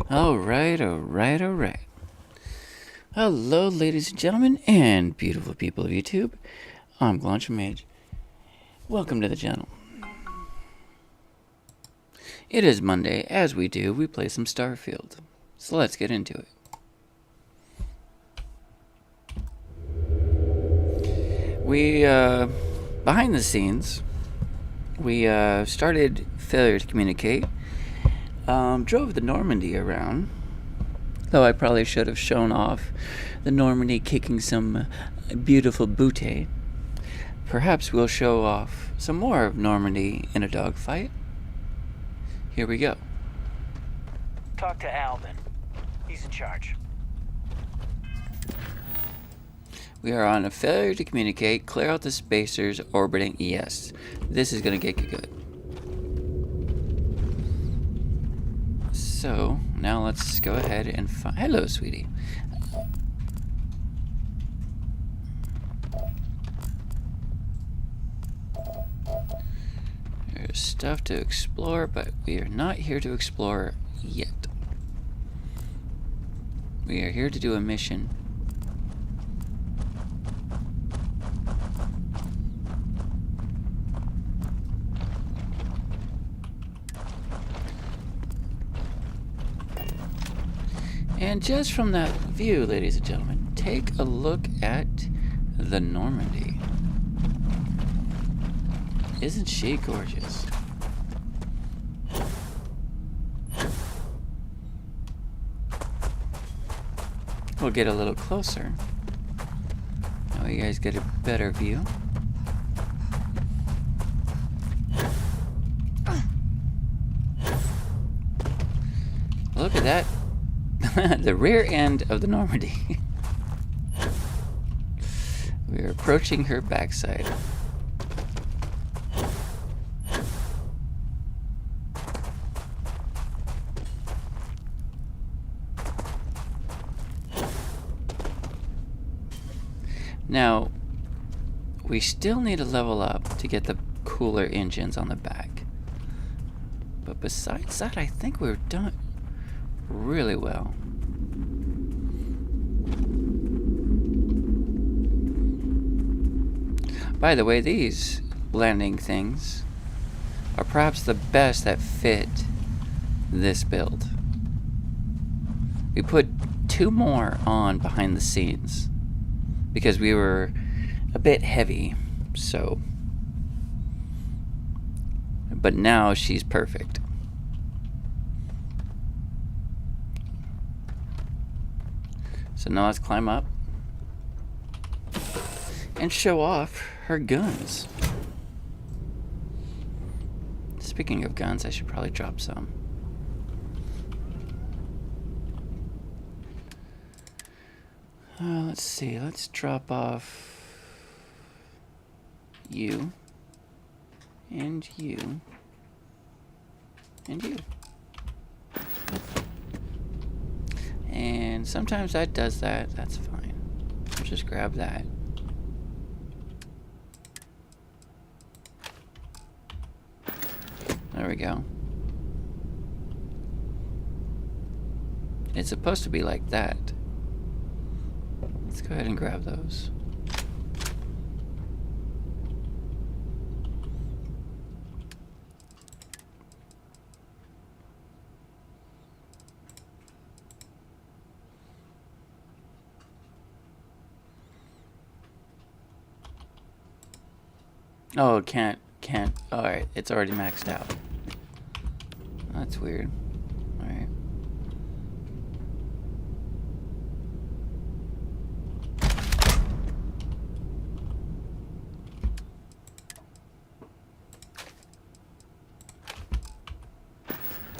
Alright. Hello, ladies and gentlemen, and beautiful people of YouTube. I'm Glancha Mage. Welcome to the channel. It is Monday. As we do, we play some Starfield. So let's get into it. We, behind the scenes, we started Failure to Communicate. Drove the Normandy around, though I probably should have shown off the Normandy kicking some beautiful booty. Perhaps we'll show off some more of Normandy in a dogfight. Here we go. Talk to Alvin. He's in charge. We are on a Failure to Communicate. Clear out the spacers orbiting ES. This is going to get good. So, now let's go ahead and find... Hello, sweetie. There's stuff to explore, but we are not here to explore yet. We are here to do a mission. And just from that view, ladies and gentlemen, take a look at the Normandy. Isn't she gorgeous? We'll get a little closer. Now you guys get a better view. Look at that. The rear end of the Normandy. We're approaching her backside. Now, we still need to level up to get the cooler engines on the back. But besides that, I think we're done really well. By the way, these landing things are perhaps the best that fit this build. We put 2 more on behind the scenes because we were a bit heavy, so. But now she's perfect. So now let's climb up and show off her guns. Speaking of guns, I should probably drop some. Let's see, let's drop off you, and you, and you. And sometimes that does that, that's fine. I'll just grab that. There we go. It's supposed to be like that. Let's go ahead and grab those. Oh, can't. Alright, it's already maxed out. That's weird. Alright.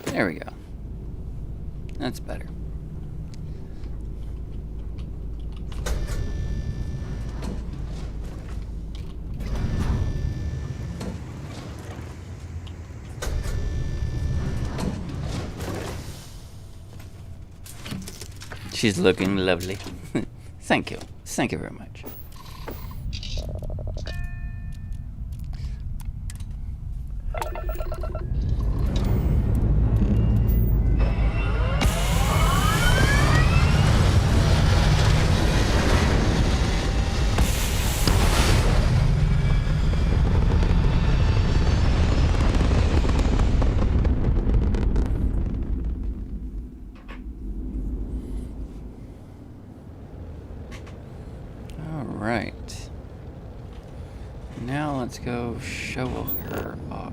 There we go. That's better. She's looking lovely. Thank you. Thank you very much. Now let's go show her off.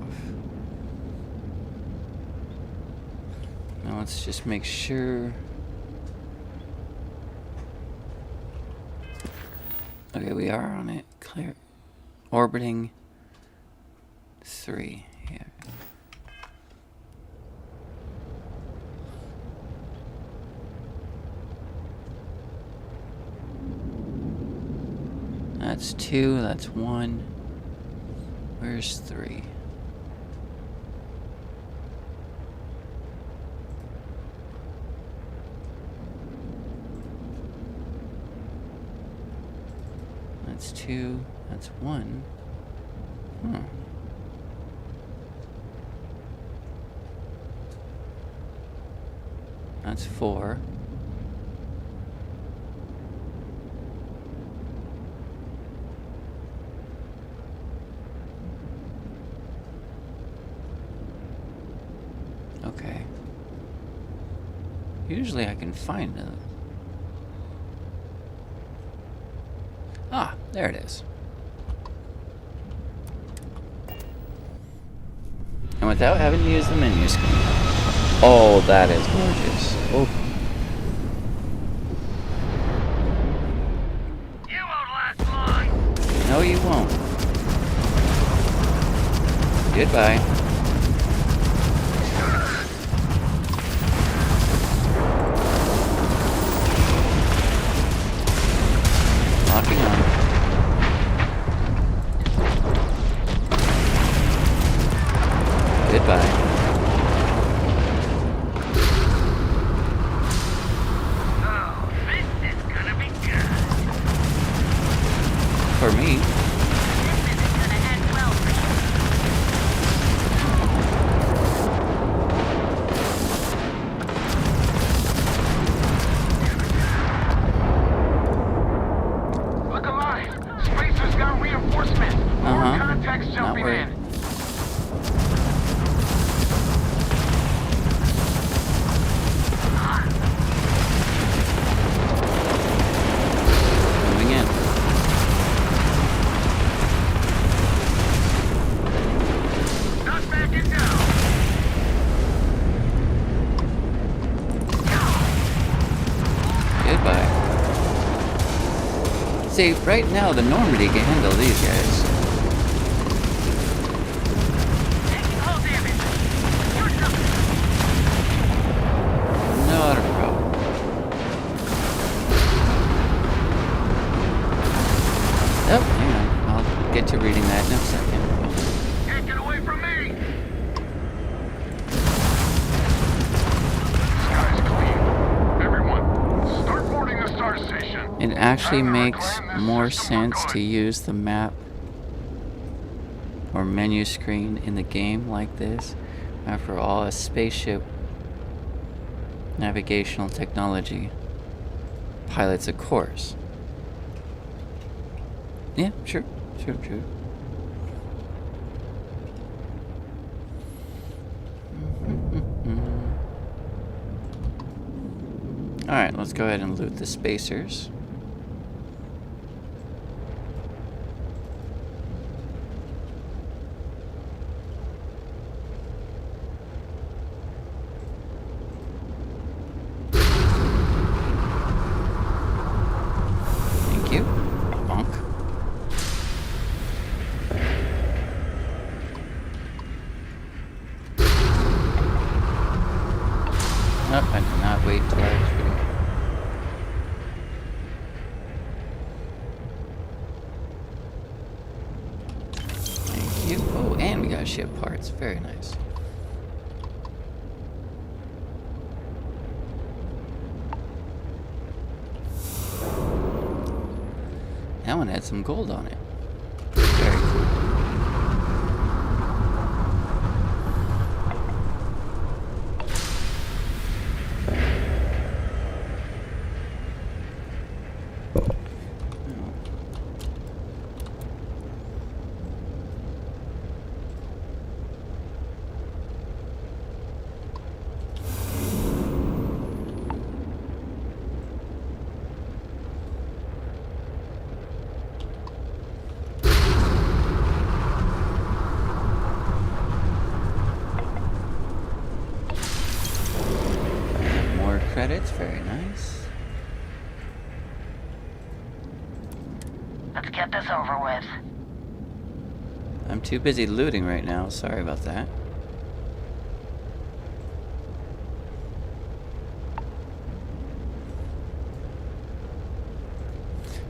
Now let's just make sure. Okay, we are on it. Clear. Orbiting 3 here. That's 2, that's 1. Where's 3? That's 2, that's 1. That's 4. Okay. Usually I can find it. Ah, there it is. And without having to use the menu screen. Oh, that is gorgeous. Oh. You won't last long. No, you won't. Goodbye. Locking on. Goodbye. Oh, this is gonna be good. For me. This isn't gonna end well for you. Look alive! Spacer's got reinforcements. More contacts Not jumping worried. in. Moving in. Not backing down. Goodbye. See, right now the Normandy can handle these guys. Taking hull damage. You're something. Not a problem. Oh, hang on. I'll get to reading that in a second. Can't get away from me. Sky's clean. Everyone, start boarding the star station. It actually makes more sense to use the map or menu screen in the game like this. After all, a spaceship navigational technology pilots a course. Yeah, sure. Alright, let's go ahead and loot the spacers. Thank you. Bonk. Nope, I did not wait till I was ready. Thank you. Oh, and we got ship parts. Very nice. That one had some gold on it. Very cool. very nice. Let's get this over with. I'm too busy looting right now. Sorry about that.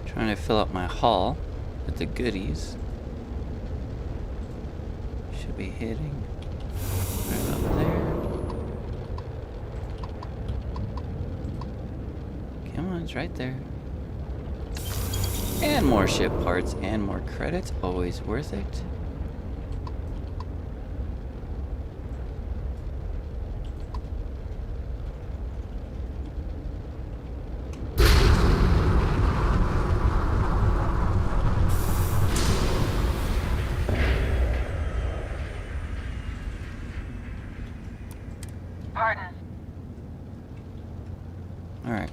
Trying to fill up my haul with the goodies. Should be hitting right up there. Come on, it's right there. And more ship parts and more credits. Always worth it. Pardon. All right.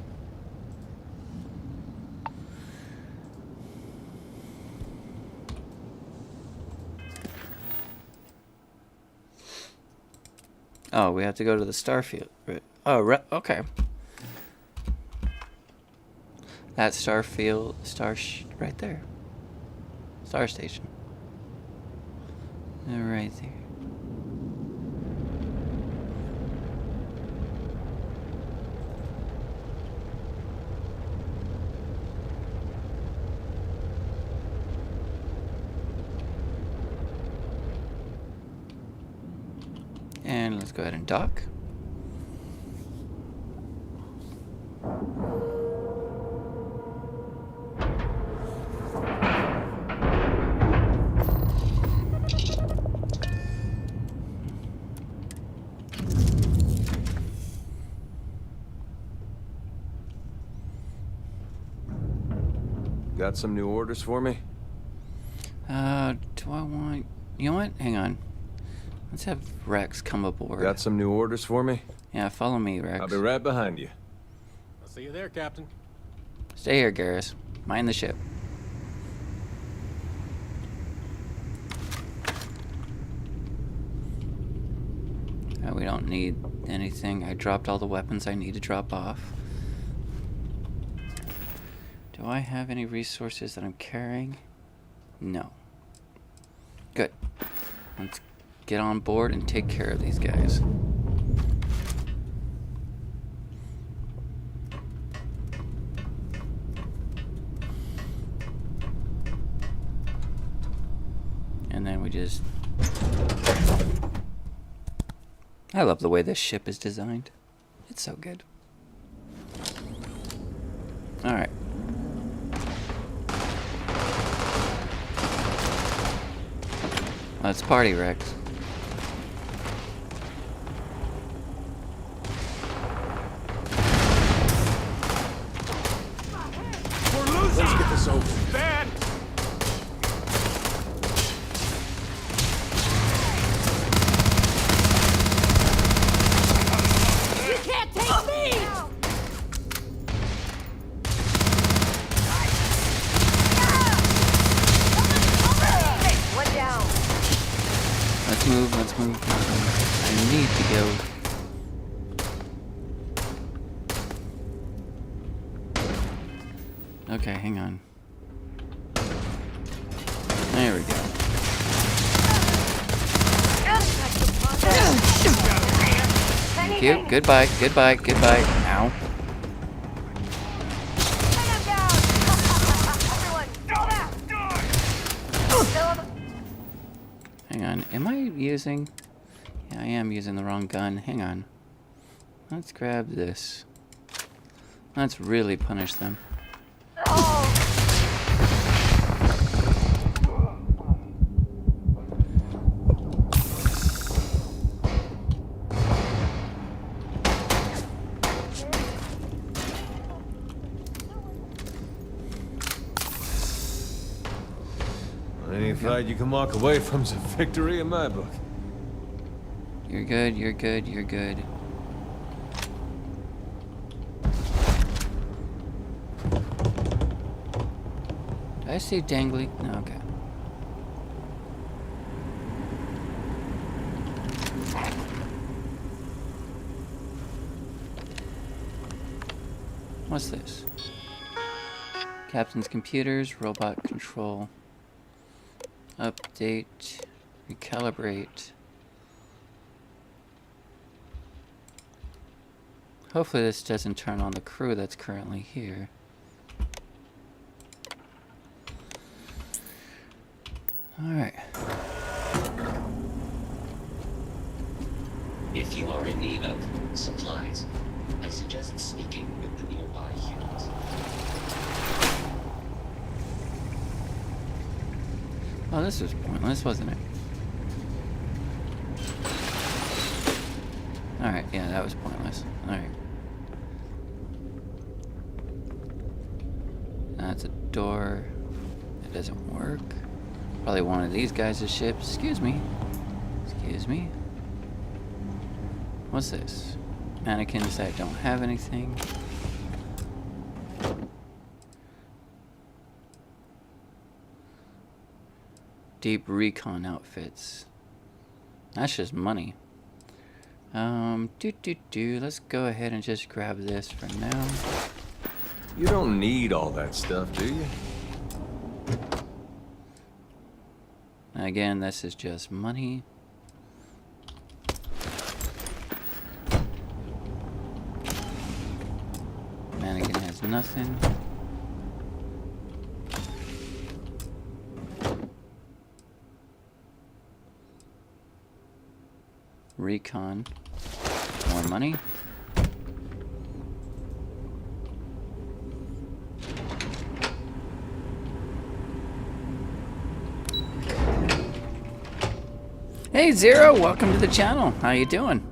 Oh, we have to go to the starfield. Oh, okay. That right there. Star station. Right there. And let's go ahead and dock. Got some new orders for me? Do I want... You know what? Hang on. Let's have Rex come aboard. Got some new orders for me? Yeah, follow me, Rex. I'll be right behind you. I'll see you there, Captain. Stay here, Garrus. Mind the ship. We don't need anything. I dropped all the weapons I need to drop off. Do I have any resources that I'm carrying? No. Good. Let's get on board and take care of these guys. And then we just... I love the way this ship is designed. It's so good. Alright. Let's party, Rex. Let's get this over. Bad. You can't take me! One down. Let's move, let's move. I need to go. Okay, hang on. There we go. Thank you. Goodbye, goodbye, goodbye. Ow. Hang on, am I using... Yeah, I am using the wrong gun. Hang on. Let's grab this. Let's really punish them. Any fight you can walk away from's a victory in my book. You're good, you're good, you're good. Did I see dangly? No, okay. What's this? Captain's computers, robot control. Update. Recalibrate. Hopefully this doesn't turn on the crew that's currently here. Alright. If you are in need of supplies, I suggest speaking with the nearby humans. Oh, this was pointless, wasn't it? Alright, yeah, that was pointless. Alright. That's a door. It doesn't work. Probably one of these guys' ships. Excuse me. Excuse me. What's this? Mannequins that don't have anything. Deep recon outfits. That's just money. Let's go ahead and just grab this for now. You don't need all that stuff, do you? Again, this is just money. Mannequin has nothing. Recon. More money. Hey Zero, welcome to the channel. How you doing?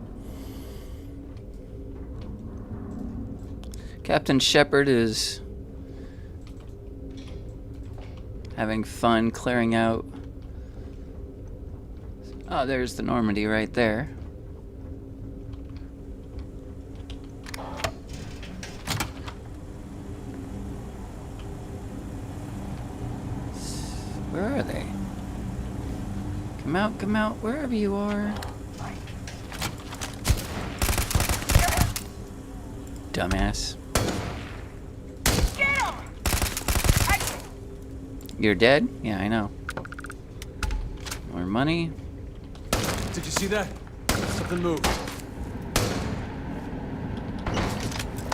Captain Shepard is having fun clearing out. Oh, there's the Normandy right there. Where are they? Come out, wherever you are. Dumbass. Get him! You're dead? Yeah, I know. More money. Did you see that? Something moved.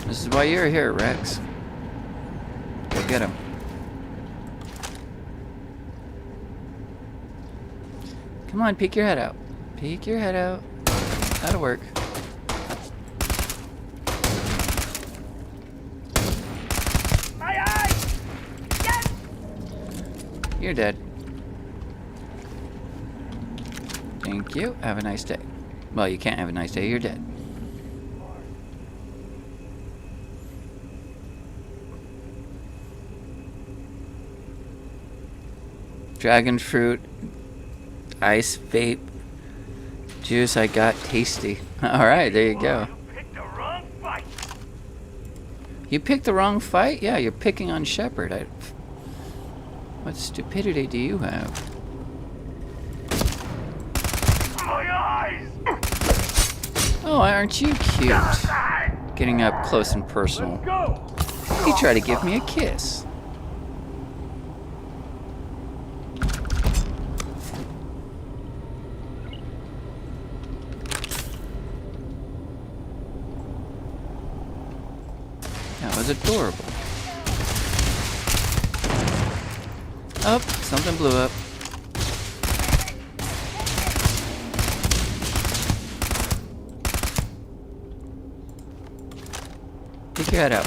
This is why you're here, Rex. Go get him. Come on, peek your head out. Peek your head out. That'll work. My eyes! Yes! You're dead. Thank you. Have a nice day. Well, you can't have a nice day. You're dead. Dragon fruit. Ice vape. Juice I got tasty. Alright, there you go. Picked the wrong fight. You picked the wrong fight? Yeah, you're picking on Shepard. What stupidity do you have? My eyes! Oh, aren't you cute? Getting up close and personal. Go! He tried to give me a kiss. That was adorable. Oh, something blew up. Take your head out.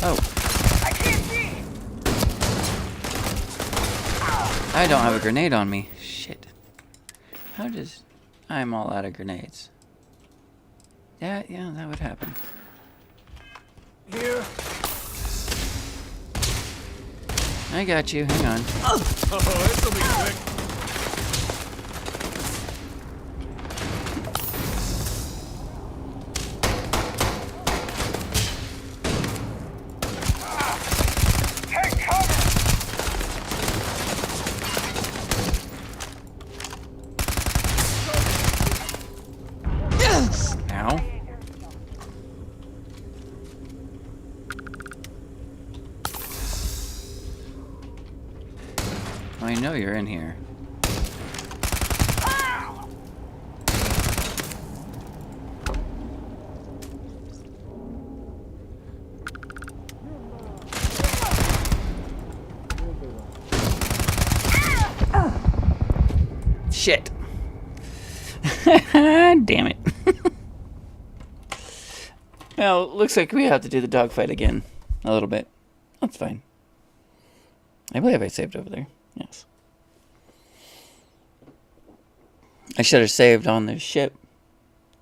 Oh. I can't see! I don't have a grenade on me. Shit. How does... I'm all out of grenades. Yeah, that would happen. Here. I got you. Hang on. Oh, this'll be quick. Take cover! Ow. I know you're in here. Shit. Damn it. Well, looks like we have to do the dogfight again. A little bit. That's fine. I believe I saved over there. Yes. I should have saved on the ship.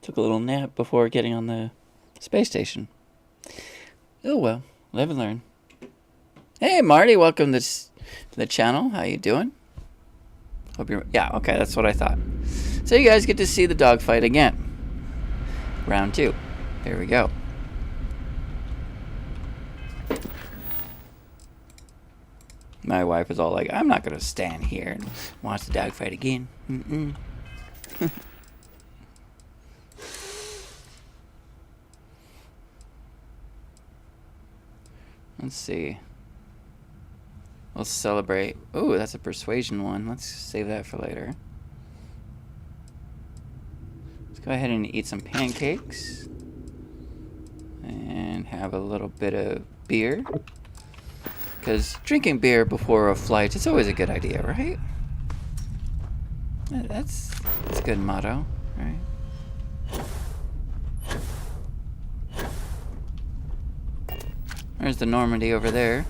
Took a little nap before getting on the space station. Oh well. Live and learn. Hey Marty, welcome to the channel. How you doing? Hope you're... Yeah, okay, that's what I thought. So you guys get to see the dogfight again. Round 2. Here we go. My wife is all like, I'm not going to stand here and watch the dogfight again. Mm-mm. Let's see. We'll celebrate. Ooh, that's a persuasion one. Let's save that for later. Let's go ahead and eat some pancakes. And have a little bit of beer. Because drinking beer before a flight is always a good idea, right? That's a good motto, right? There's the Normandy over there.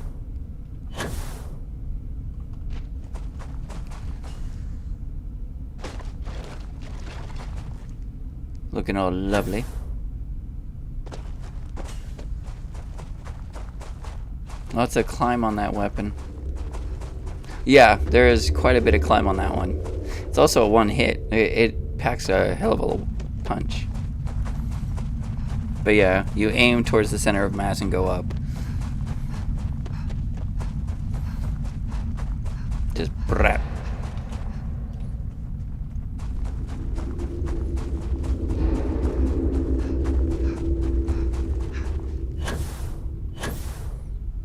Looking all lovely. Lots of climb on that weapon. Yeah, there is quite a bit of climb on that one. It's also a one hit. It packs a hell of a punch. But yeah, you aim towards the center of mass and go up. Just brat.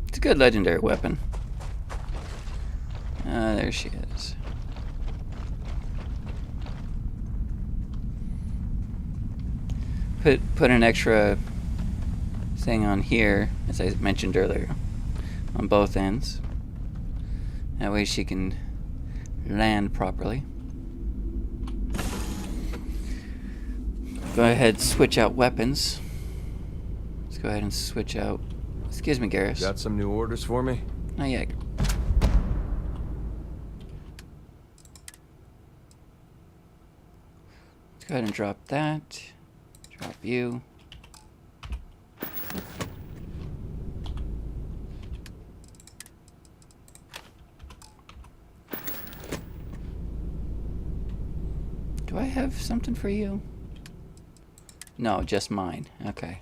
It's a good legendary weapon. There she is. Put an extra thing on here, as I mentioned earlier, on both ends. That way she can land properly. Go ahead, switch out weapons. Let's go ahead and switch out. Excuse me, Garrus. Got some new orders for me? Not yet. Let's go ahead and drop that. Drop you. Do I have something for you? No, just mine. Okay.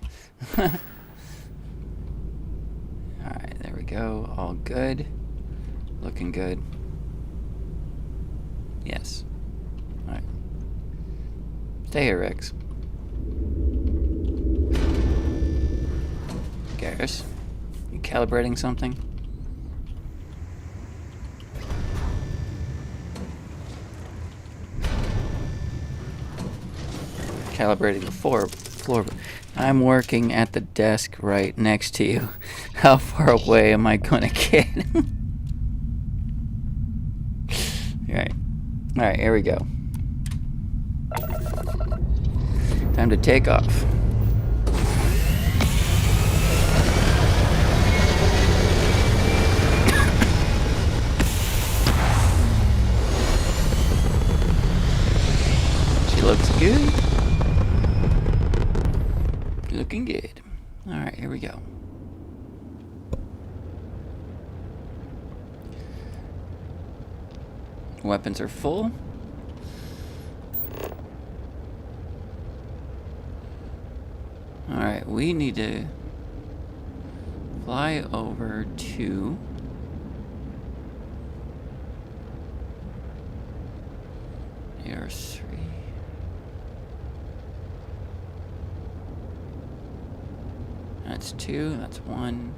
Alright, there we go. All good. Looking good. Yes. Alright. Stay here, Rex. Garrus, you calibrating something? Calibrating the floor. I'm working at the desk right next to you. How far away am I gonna get? Alright. Alright, here we go. Time to take off. She looks good. Looking good. Alright, here we go. Weapons are full. Alright, we need to fly over to Air 3. That's 2, that's 1.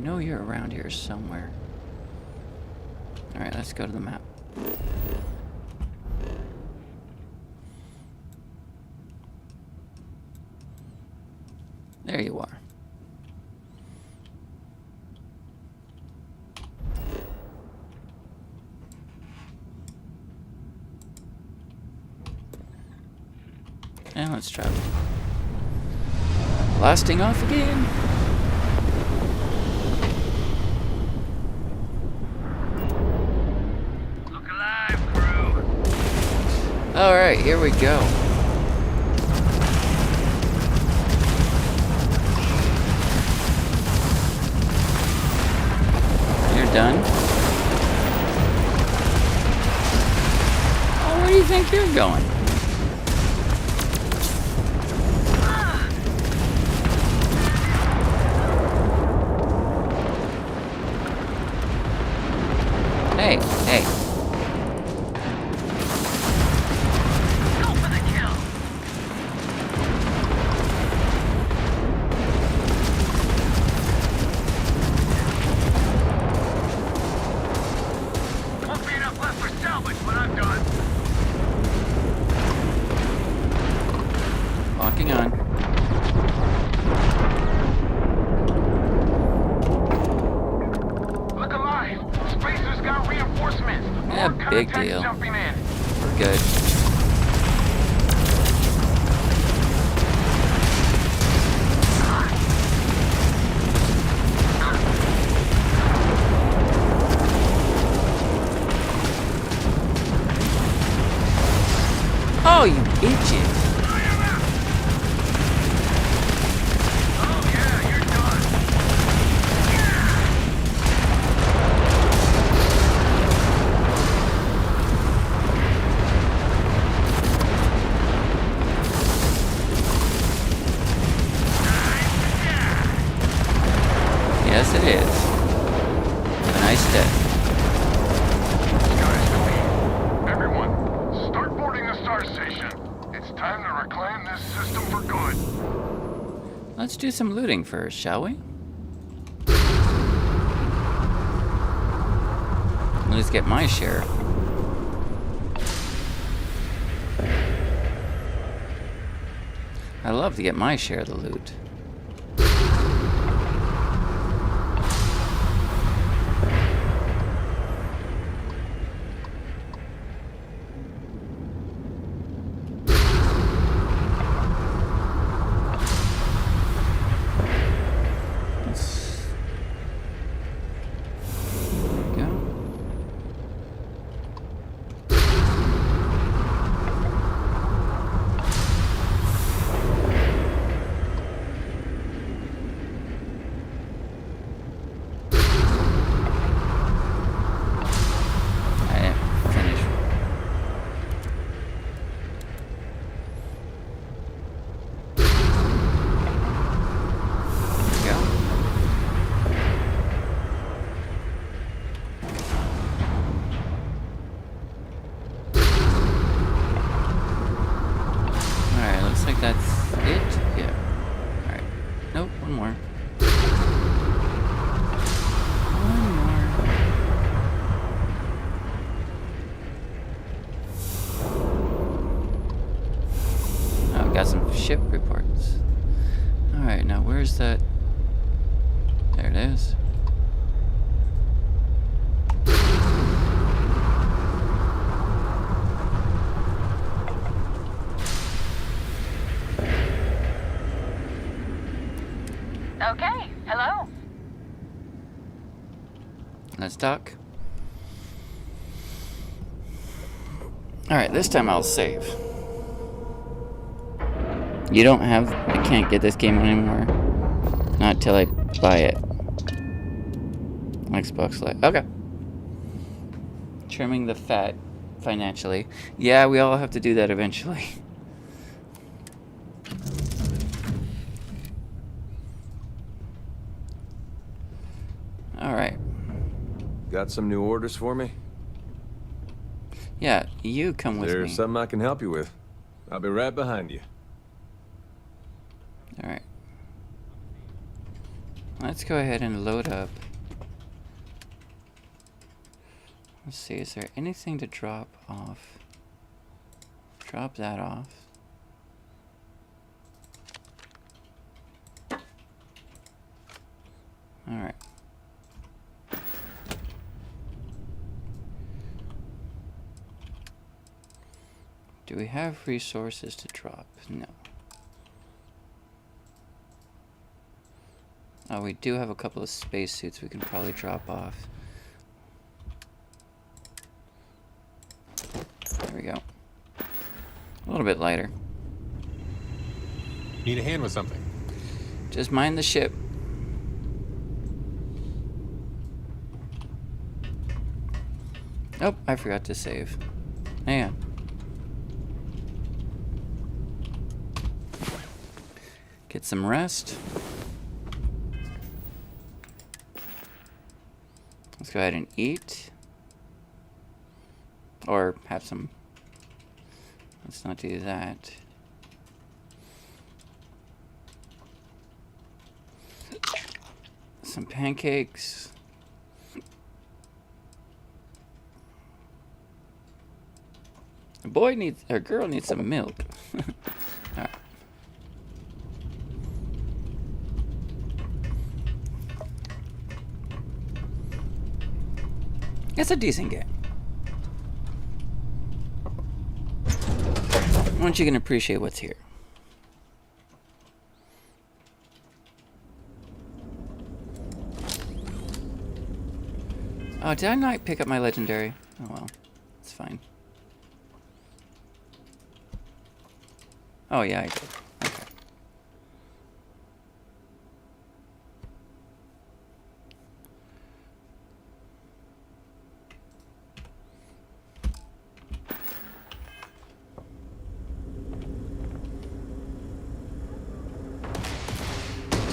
know you're around here somewhere. Alright, let's go to the map. There you are. And let's travel. Blasting off again. Look alive, crew. Alright, here we go. You're done? Oh, where do you think you're going? Hey, hey. Go for the kill. Won't be enough left for salvage when I'm done. Walking on. Look alive. Spacers got reinforcements. Yeah, More big contacts deal. jumping in. We're good. Oh, you idiot. Oh yeah, you're done. Yes, it is. Have a nice day. Skies to me. Everyone, start boarding the star station. It's time to reclaim this system for good. Let's do some looting first, shall we? At least get my share. I love to get my share of the loot. That's it? Yeah. Alright. Nope, one more. One more. Oh, got some ship reports. Alright, now where's that? There it is. Okay, hello. Let's talk. Alright, this time I'll save. You don't have... I can't get this game anymore. Not till I buy it. Xbox Live. Okay. Trimming the fat financially. Yeah, we all have to do that eventually. Alright. Got some new orders for me? Yeah, you come with There's me. something I can help you with. I'll be right behind you. Alright. Let's go ahead and load up. Let's see, is there anything to drop off? Drop that off. Alright. Do we have resources to drop? No. Oh, we do have a couple of spacesuits we can probably drop off. There we go. A little bit lighter. Need a hand with something. Just mind the ship. Oh, I forgot to save. Hang on. Get some rest. Let's go ahead and eat. Or have some. Let's not do that. Some pancakes. The boy needs, or girl needs some milk. Alright. It's a decent game. Once you can appreciate what's here. Oh, did I not pick up my legendary? Oh well, it's fine. Oh yeah, I did. Okay.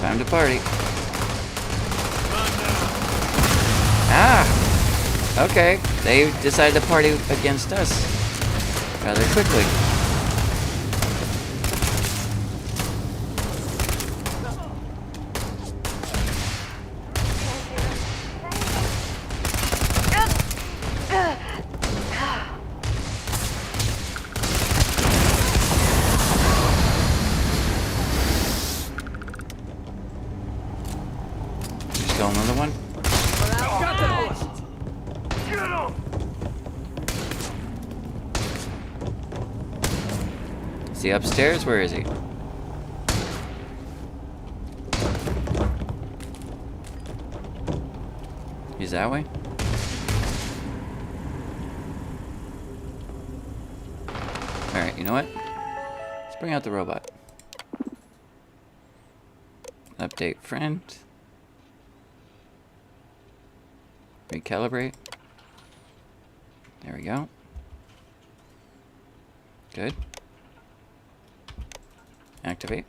Time to party. Ah! Okay, they decided to party against us rather quickly. Still another one? Is he upstairs? Where is he? He's that way? Alright, you know what? Let's bring out the robot. Update friend. Recalibrate. There we go. Good. Activate.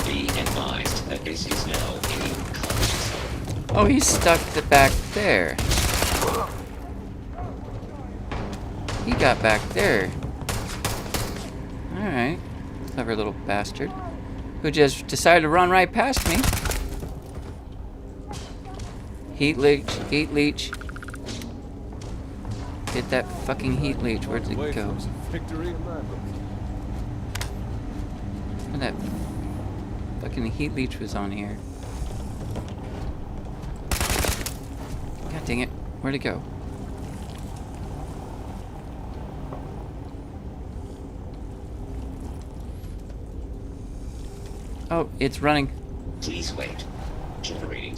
Be advised that this is now a conscious zone. Oh, he's stuck back there. He got back there. Alright. Clever little bastard. Who just decided to run right past me. Heat leech. Heat leech. Get that fucking heat leech. Where'd it Away go? from some victory in my book. Where that fucking heat leech was on here. God dang it. Where'd it go? Oh, it's running. Please wait. Generating.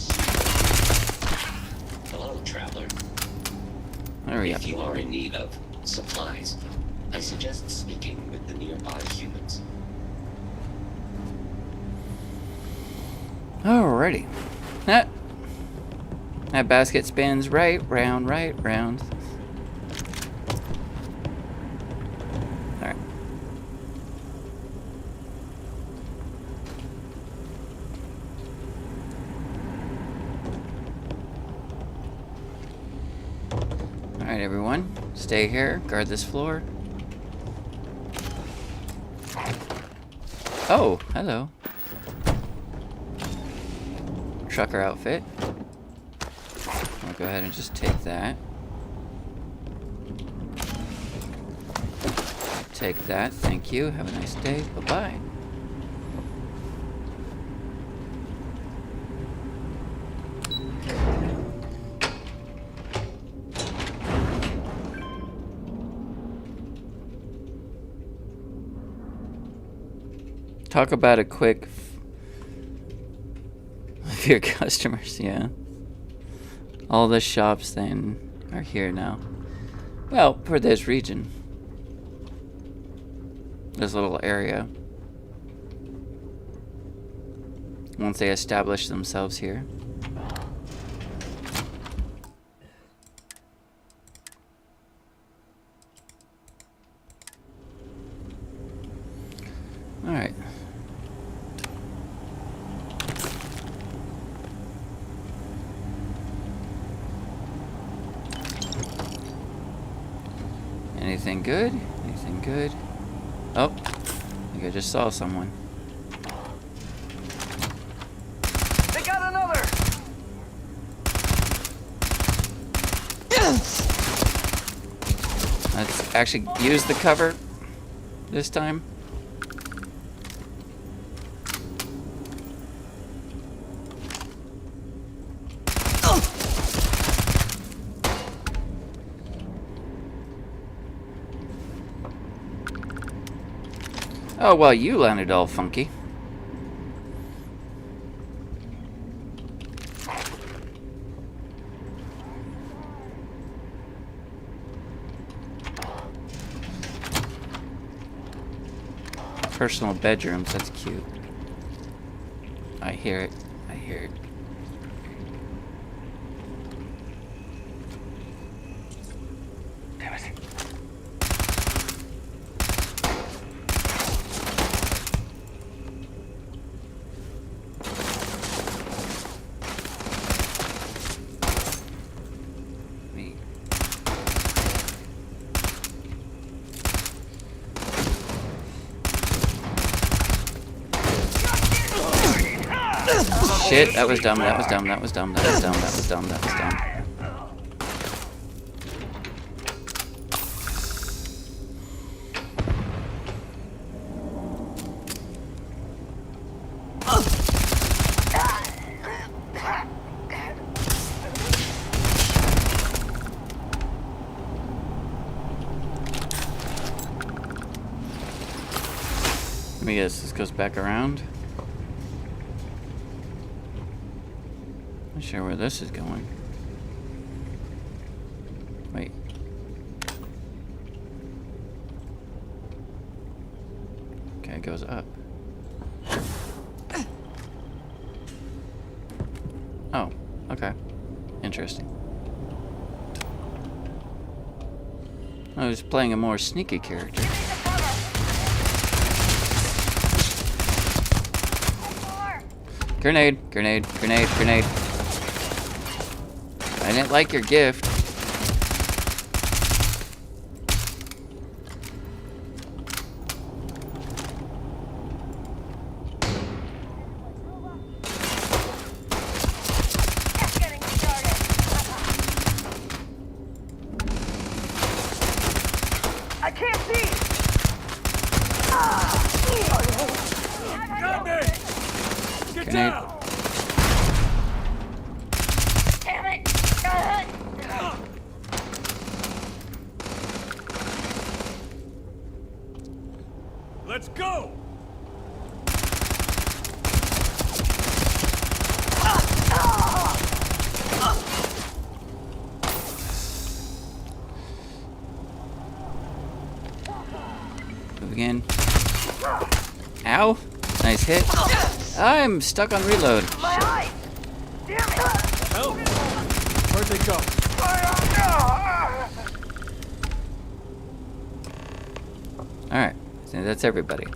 Hello, traveler. There we go. If you are in need of supplies, I suggest speaking with the nearby humans. Alrighty. That basket spins right round, right round. Alright. Alright, everyone. Stay here. Guard this floor. Oh, hello. Trucker outfit. I'll go ahead and just take that. Take that, thank you. Have a nice day. Bye-bye. Talk about a quick of your customers, yeah. All the shops then are here now. Well, for this region. This little area. Once they establish themselves here. Alright. Anything good? Anything good? Oh, I think I just saw someone. They got another! Let's actually use the cover this time. Oh, well, you landed all funky. Personal bedrooms, that's cute. I hear it. I hear it. Damn it. Shit, that was dumb, that was dumb, that was dumb, that was dumb, that was dumb, that was dumb. Let me guess, this goes back around. Not sure where this is going. Wait. Okay, it goes up. Oh, okay. Interesting. I was playing a more sneaky character. Grenade, grenade, grenade, grenade. I didn't like your gift. Just getting started. I can't see! Got me! Get Grenade. down! Damn it! Let's go! Moving in. Ow. Nice hit. I'm stuck on reload. My eye! Damn it! Help! Where'd they go? Alright. So that's everybody.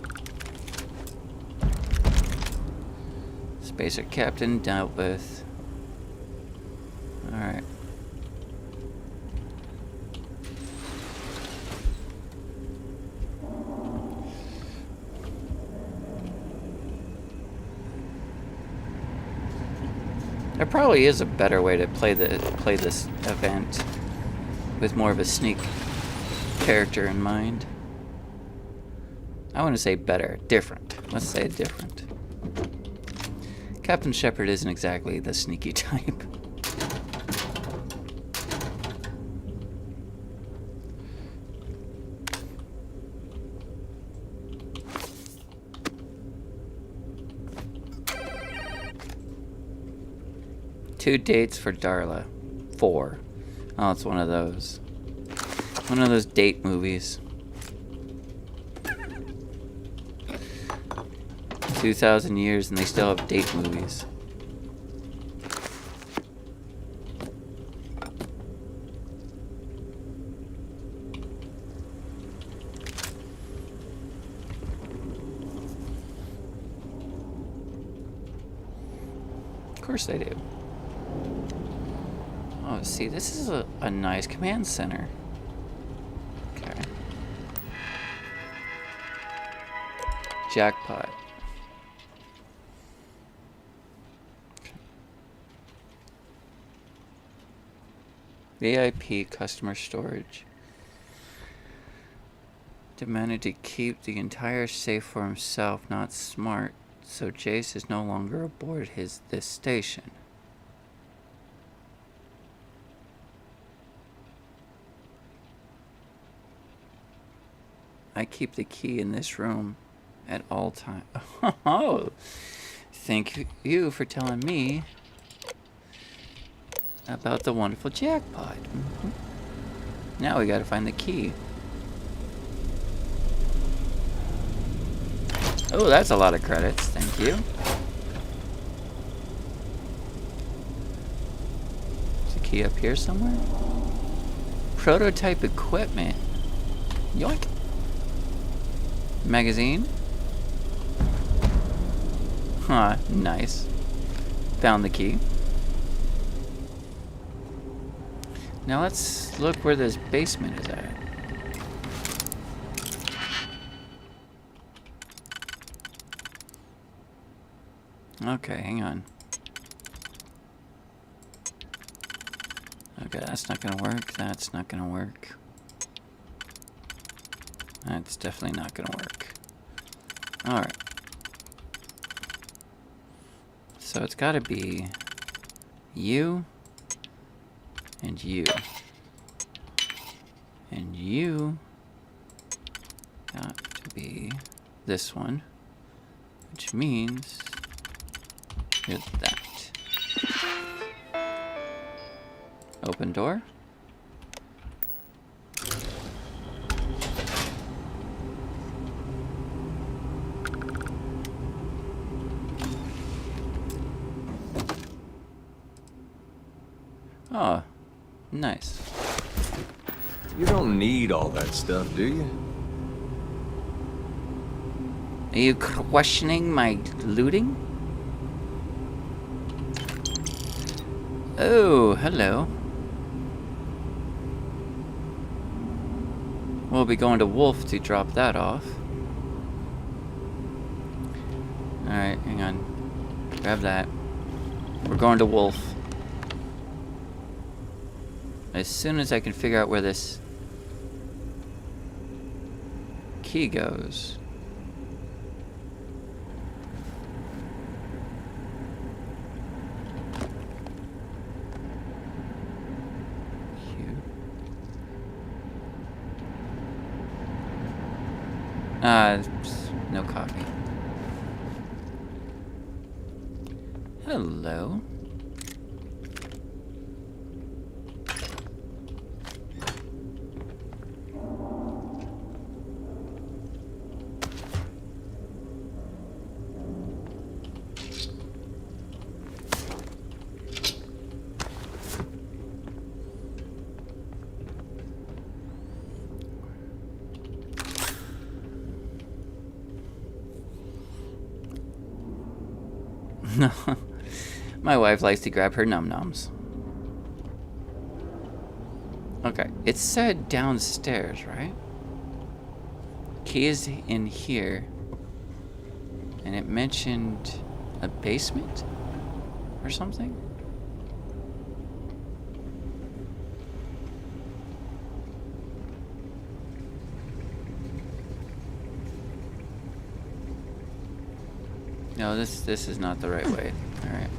Spacer Captain dealt with. Alright. There probably is a better way to play this event with more of a sneak character in mind. I want to say better, different. Let's say different. Captain Shepard isn't exactly the sneaky type. Two dates for Darla. 4. Oh, it's one of those. One of those date movies. 2,000 years and they still have date movies. Of course they do. Oh, see, this is a nice command center. Okay. Jackpot. VIP customer storage. Demanded to keep the entire safe for himself, not smart, so Jace is no longer aboard this station. I keep the key in this room at all times. Oh, thank you for telling me about the wonderful jackpot. Now we gotta find the key. Oh, that's a lot of credits. Thank you. Is the key up here somewhere? Prototype equipment. Yoink. Magazine. Huh, nice. Found the key. Now let's look where this basement is at. Okay, hang on. Okay, that's not gonna work. That's not gonna work. That's definitely not gonna work. Alright. So it's gotta be you and you. And you got to be this one, which means you're that. Open door. Oh, nice. You don't need all that stuff, do you? Are you questioning my looting? Oh, hello. We'll be going to Wolf to drop that off. Alright, hang on. Grab that. We're going to Wolf. As soon as I can figure out where this key goes. No coffee. Hello. My wife likes to grab her num-nums. Okay, it said downstairs, right? Key is in here. And it mentioned a basement or something? No, this is not the right way. All right.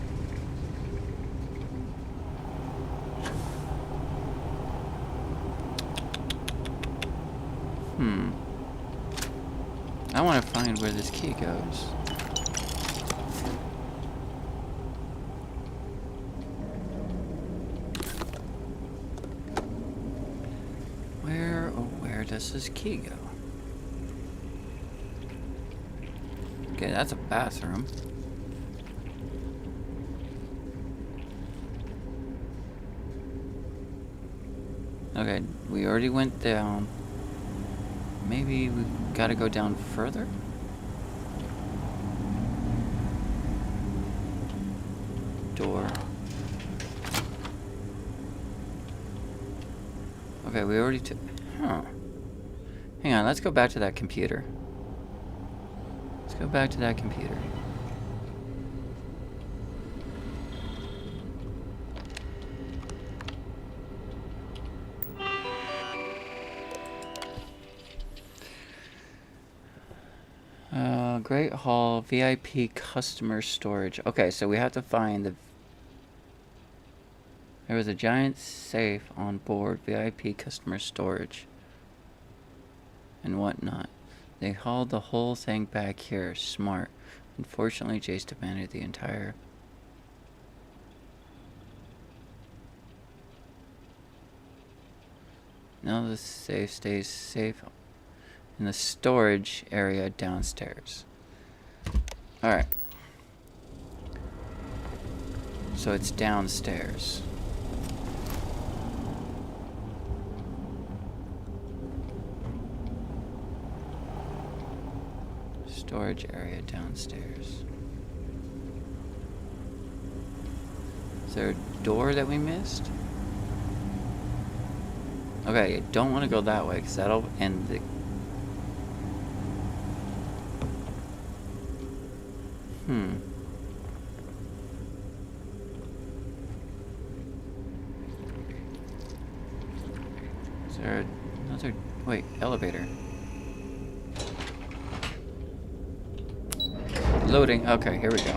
I want to find where this key goes. Where does this key go? Okay, that's a bathroom. Okay, we already went down. Maybe we gotta go down further? Door. Okay, we already took... Huh. Hang on, let's go back to that computer. Let's go back to that computer. Great Hall, VIP customer storage. Okay, so we have to find the... There was a giant safe on board, VIP customer storage. And whatnot. They hauled the whole thing back here. Smart. Unfortunately, Jace demanded the entire... Now the safe stays safe in the storage area downstairs. Alright. So it's downstairs. Storage area downstairs. Is there a door that we missed? Okay, I don't want to go that way because that'll end the... Is there another... Wait, elevator. Loading. Okay, here we go.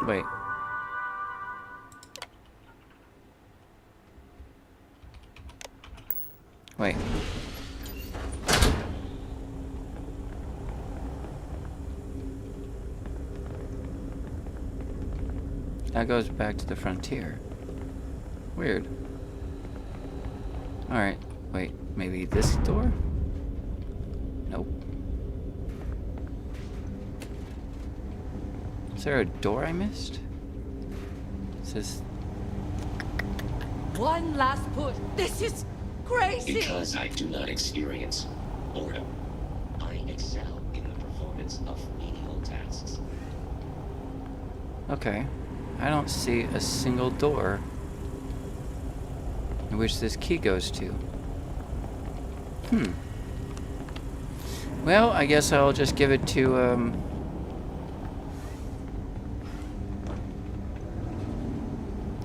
Wait. Wait. That goes back to the frontier. Weird. Alright, wait, maybe this door? Nope. Is there a door I missed? It says... One last push. This is crazy! Because I do not experience boredom. I excel in the performance of menial tasks. Okay. I don't see a single door in which this key goes to. Well, I guess I'll just give it to,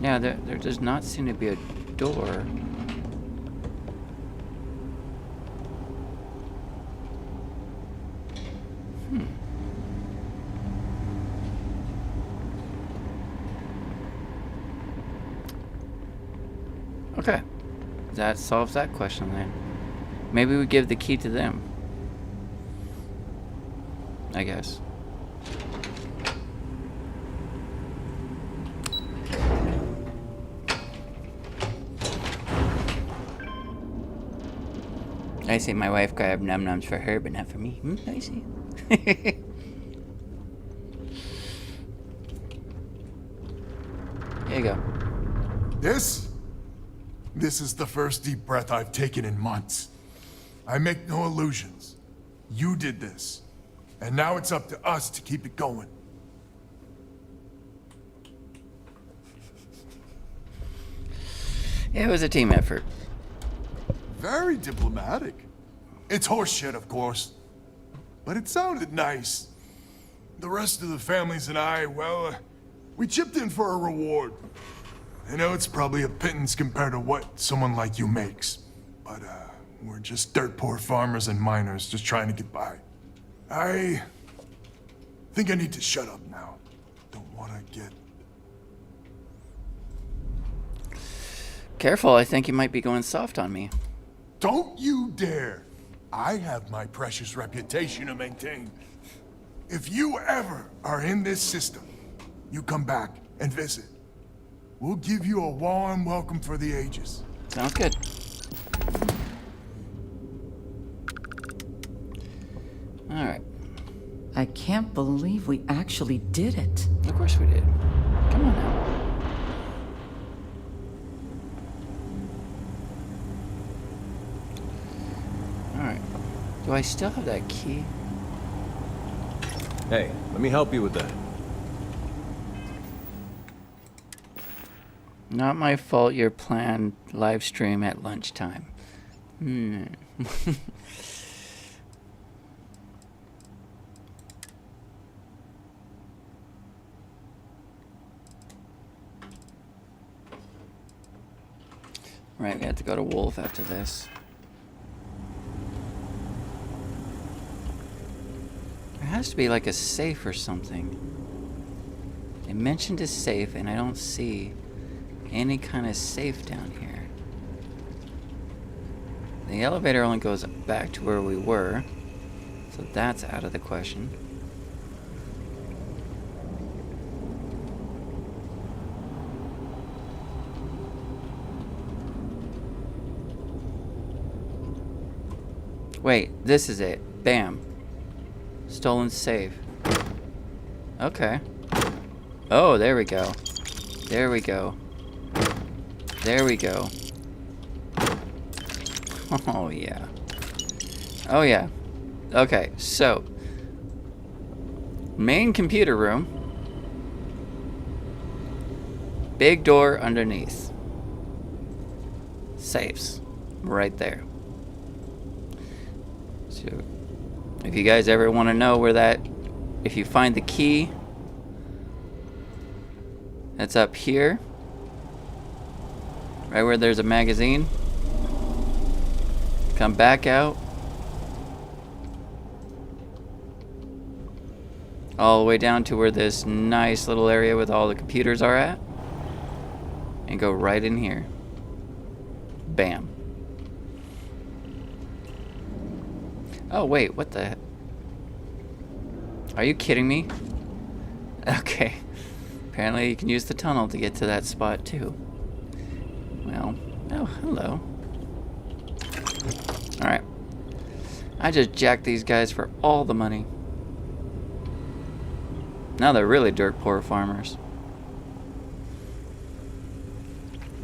Yeah, there does not seem to be a door. Okay. That solves that question then. Maybe we give the key to them. I guess. I see my wife grabbed num-nums for her, but not for me. I see. Here you go. This is the first deep breath I've taken in months. I make no illusions. You did this. And now it's up to us to keep it going. It was a team effort. Very diplomatic. It's horseshit, of course. But it sounded nice. The rest of the families and I, well, we chipped in for a reward. I know it's probably a pittance compared to what someone like you makes, but we're just dirt poor farmers and miners just trying to get by. I think I need to shut up now. Don't want to get... Careful, I think you might be going soft on me. Don't you dare! I have my precious reputation to maintain. If you ever are in this system, you come back and visit. We'll give you a warm welcome for the ages. Sounds good. Alright. I can't believe we actually did it. Of course we did. Come on now. Alright. Do I still have that key? Hey, let me help you with that. Not my fault your planned live stream at lunchtime. Right, we have to go to Wolf after this. There has to be like a safe or something. They mentioned a safe and I don't see any kind of safe down here. The elevator only goes back to where we were, so that's out of the question. Wait, this is it. Bam. Stolen safe. Okay. Oh, there we go. There we go. There we go. Oh, yeah. Oh, yeah. Okay, so. Main computer room. Big door underneath. Safes. Right there. So, if you guys ever want to know where that... If you find the key... That's up here. Right where there's a magazine. Come back out. All the way down to where this nice little area with all the computers are at. And go right in here. Bam. Oh, wait, what the heck? Are you kidding me? Okay. Apparently you can use the tunnel to get to that spot too. Well, oh, hello. Alright. I just jacked these guys for all the money. Now they're really dirt poor farmers.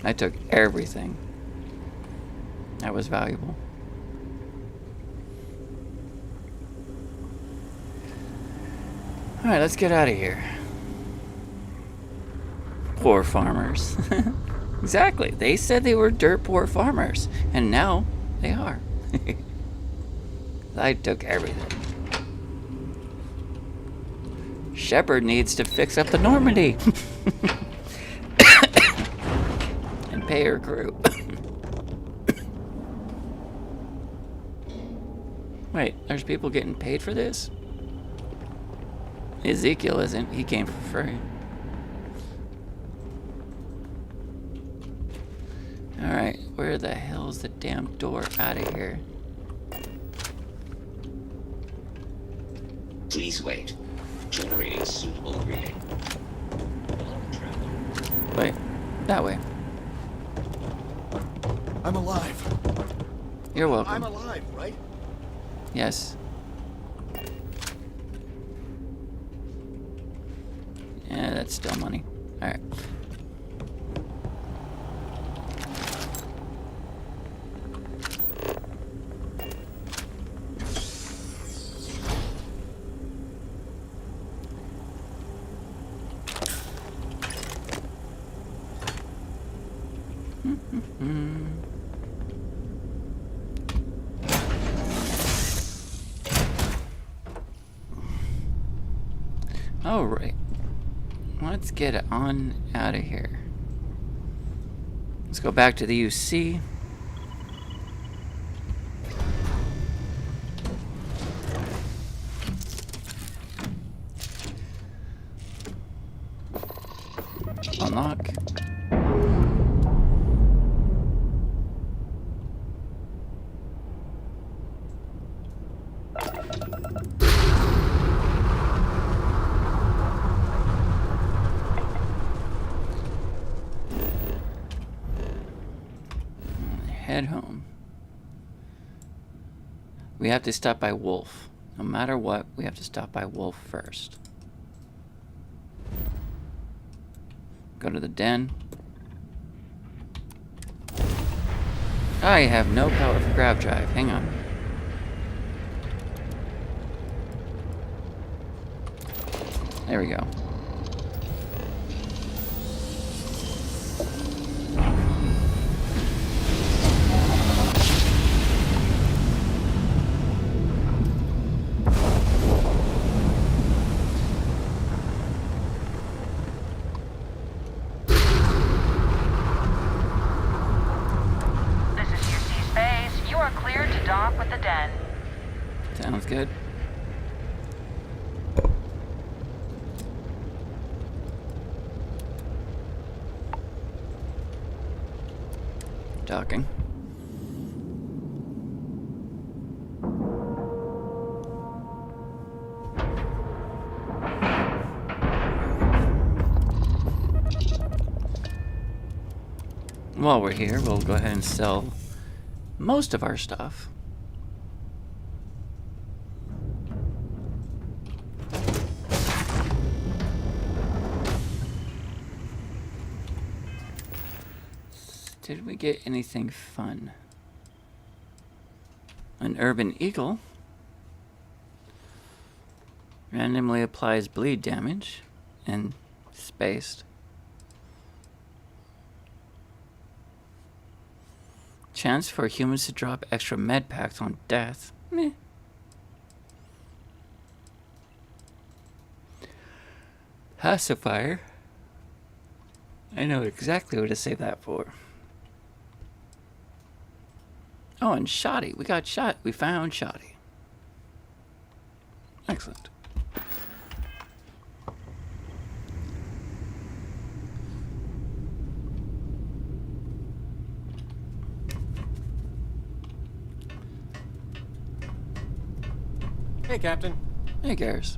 I took everything that was valuable. Alright, let's get out of here. Poor farmers. Exactly. They said they were dirt poor farmers. And now they are. I took everything. Shepard needs to fix up the Normandy. And pay her crew. Wait, there's people getting paid for this? Ezekiel isn't. He came for free. Alright, where the hell's the damn door out of here? Please wait. Generating suitable reading. Wait, that way. I'm alive. You're welcome. I'm alive, right? Yes. Yeah, that's still money. Alright. All right. Let's get on out of here. Let's go back to the UC. Unlock. Head home. We have to stop by Wolf. No matter what, we have to stop by Wolf first. Go to the den. I have no power for grab drive. Hang on. There we go. With the den. Sounds good. Docking. While we're here, we'll go ahead and sell most of our stuff. Did we get anything fun? An urban eagle randomly applies bleed damage and spaced. Chance for humans to drop extra med packs on death. Meh. Pacifier. I know exactly what to save that for. Oh, and Shoddy. We got shot. We found Shoddy. Excellent. Hey, Captain. Hey, Garrus.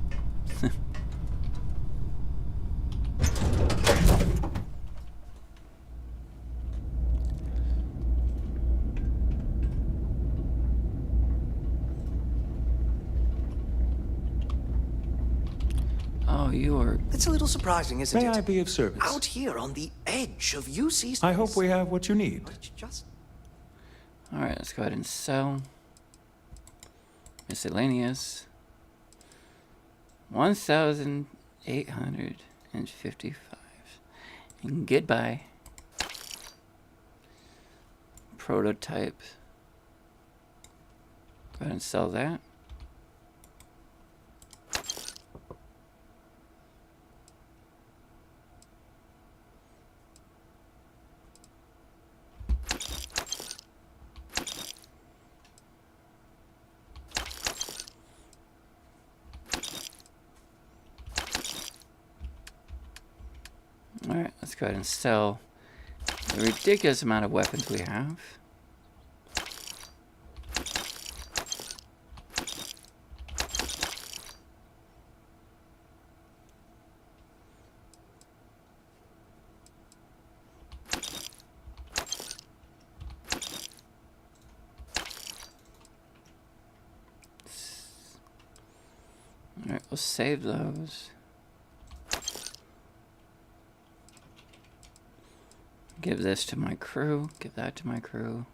Oh, you are... It's a little surprising, isn't it? May I be of service? Out here on the edge of UC space. I hope we have what you need. It's just... Alright, let's go ahead and sell. Miscellaneous. 1,855. And goodbye. Prototype. Go ahead and sell that. Alright, let's go ahead and sell the ridiculous amount of weapons we have. Alright, we'll save those. Give this to my crew. Give that to my crew.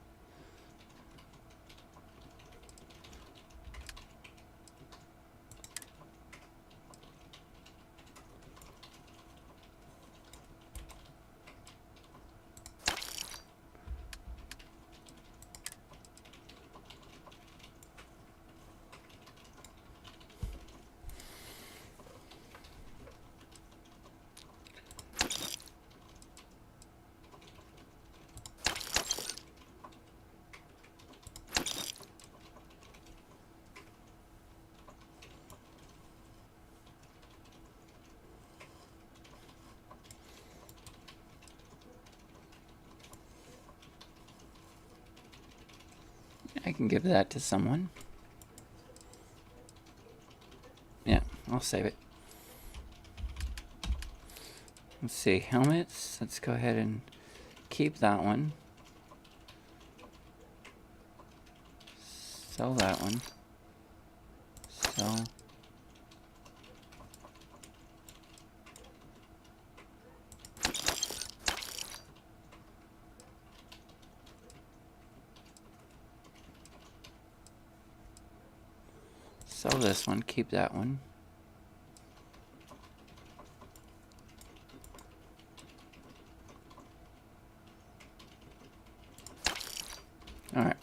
I can give that to someone. Yeah, I'll save it. Let's see, helmets. Let's go ahead and keep that one. Sell that one. Sell. Sell this one, keep that one. All right.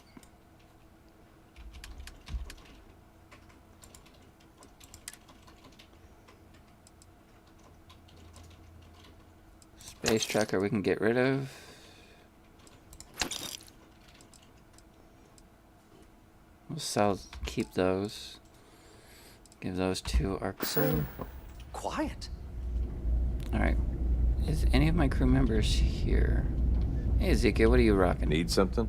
Space tracker we can get rid of. We'll sell, keep those. Give those to our crew. So quiet. All right. Is any of my crew members here? Hey, Ezekiel, what are you rocking? Need something?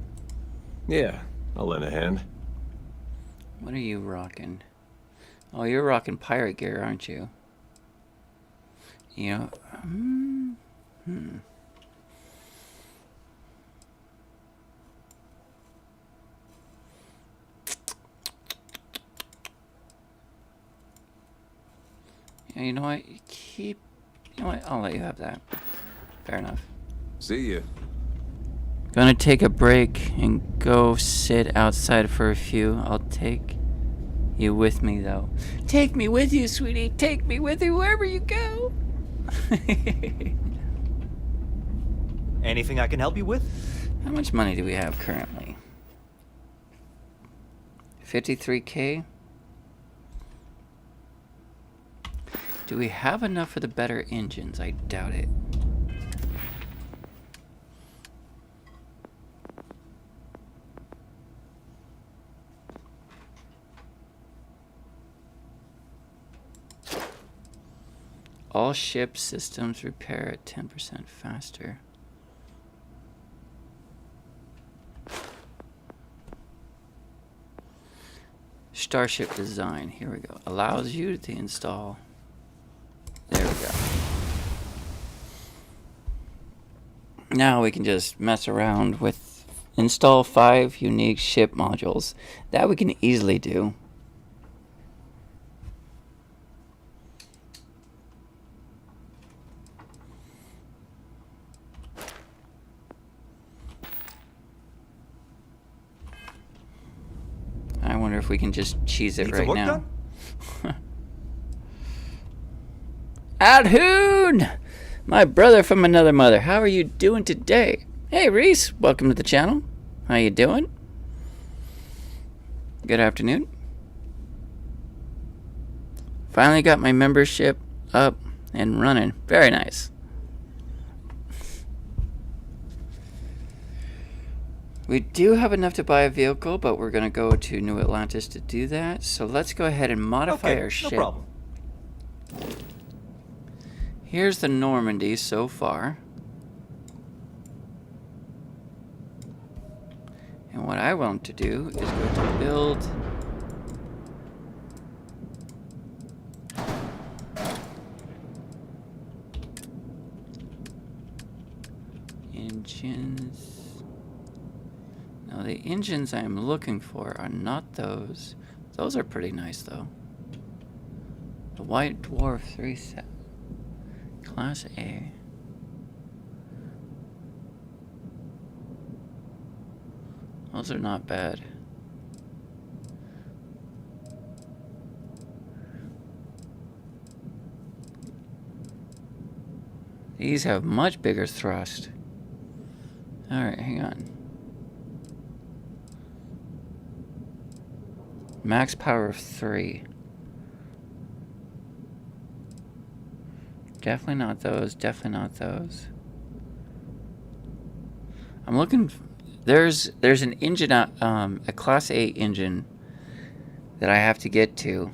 Yeah, I'll lend a hand. What are you rocking? Oh, you're rocking pirate gear, aren't you? You know, Yeah, you know what? You know what? I'll let you have that. Fair enough. See you. Gonna take a break and go sit outside for a few. I'll take you with me, though. Take me with you, sweetie. Take me with you wherever you go. Anything I can help you with? How much money do we have currently? 53K? Do we have enough for the better engines? I doubt it. All ship systems repair at 10% faster. Starship design, here we go. Allows you to install. There we go. Now we can just mess around with install 5 unique ship modules. That we can easily do. I wonder if we can just cheese it right now. Adhoon! My brother from another mother. How are you doing today? Hey, Reese. Welcome to the channel. How you doing? Good afternoon. Finally got my membership up and running. Very nice. We do have enough to buy a vehicle, but we're going to go to New Atlantis to do that. So let's go ahead and modify our ship. No problem. Here's the Normandy so far. And what I want to do is go to build. Engines. Now the engines I'm looking for are not those. Those are pretty nice though. The White Dwarf 3 set. Class A. Those are not bad. These have much bigger thrust. Alright, hang on. Max power of 3. Definitely not those. Definitely not those. I'm looking. There's an engine, a Class A engine that I have to get to.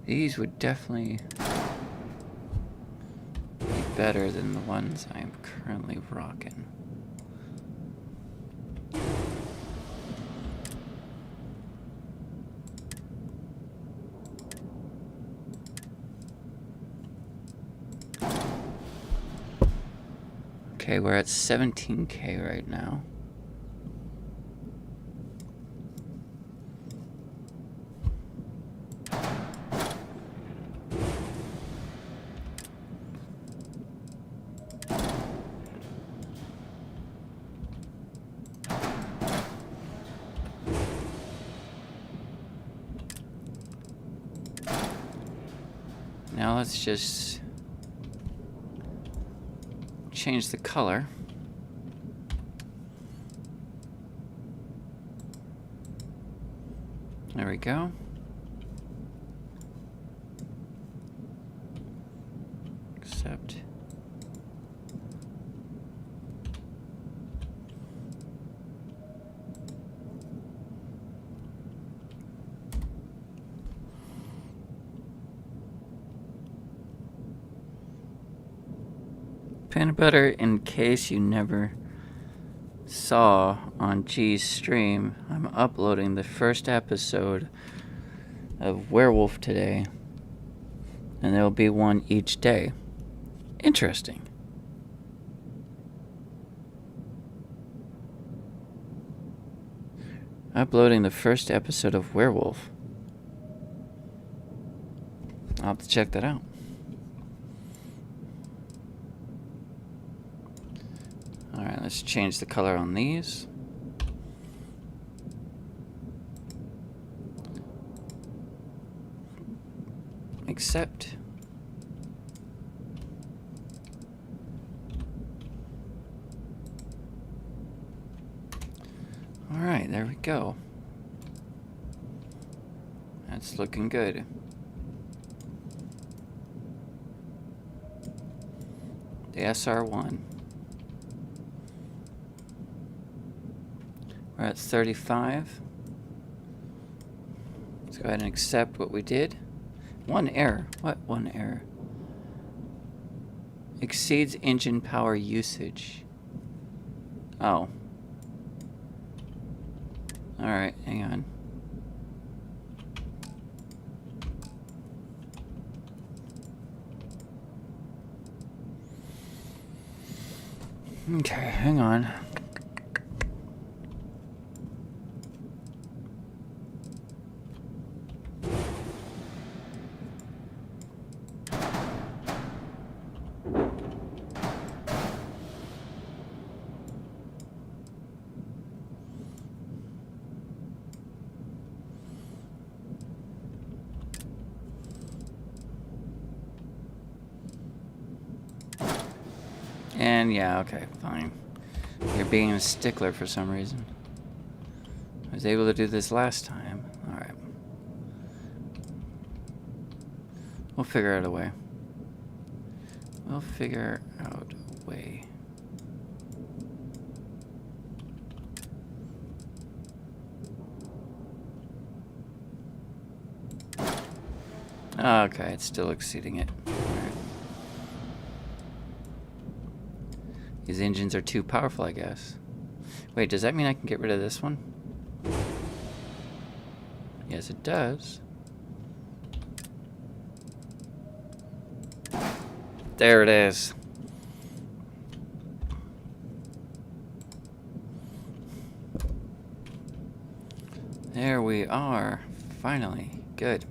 These would definitely be better than the ones I'm currently rocking. Okay, we're at 17K right now. Now let's just change the color. There we go. Accept. Peanut butter, in case you never saw on G's stream, I'm uploading the first episode of Werewolf today, and there'll be one each day. Interesting. Uploading the first episode of Werewolf. I'll have to check that out. Alright, let's change the color on these. Accept. Alright, there we go. That's looking good. The SR1. We're at 35. Let's go ahead and accept what we did. One error. What? One error. Exceeds engine power usage. Oh. Alright, hang on. Okay, hang on. And yeah, okay, fine. You're being a stickler for some reason. I was able to do this last time. Alright. We'll figure out a way. We'll figure out a way. Okay, it's still exceeding it. These engines are too powerful, I guess. Wait, does that mean I can get rid of this one? Yes, it does. There it is. There we are. Finally. Good.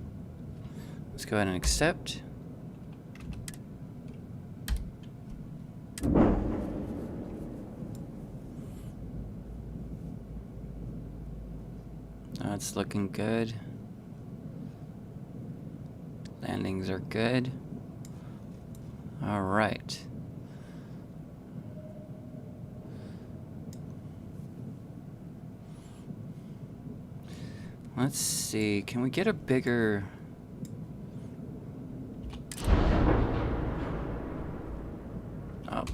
Let's go ahead and accept. It's looking good. Landings are good. All right. Let's see. Can we get a bigger... Oh.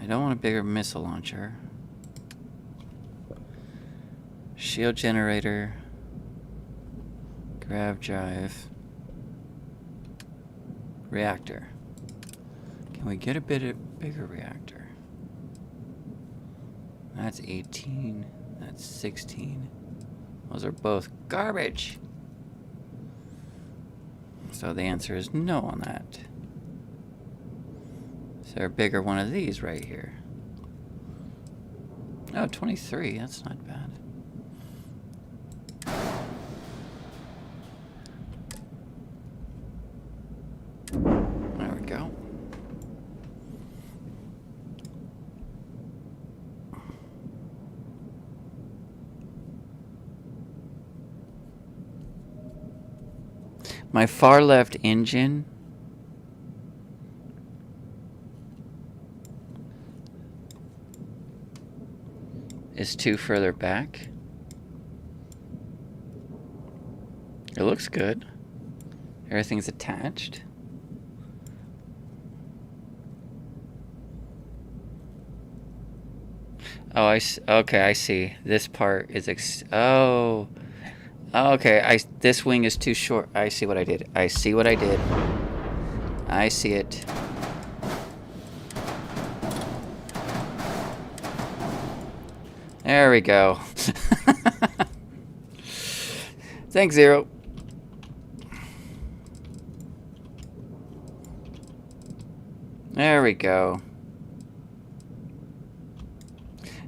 I don't want a bigger missile launcher. Shield generator, grav drive, reactor. Can we get a bigger reactor? That's 18, that's 16. Those are both garbage. So the answer is no on that. there a bigger one of these right here? Oh, 23. That's not bad. There we go. My far left engine is 2 further back. It looks good. Everything's attached. Oh, okay, I see. This part is oh. Okay, this wing is too short. I see what I did. I see what I did. I see it. There we go. Thanks, Zero. There we go.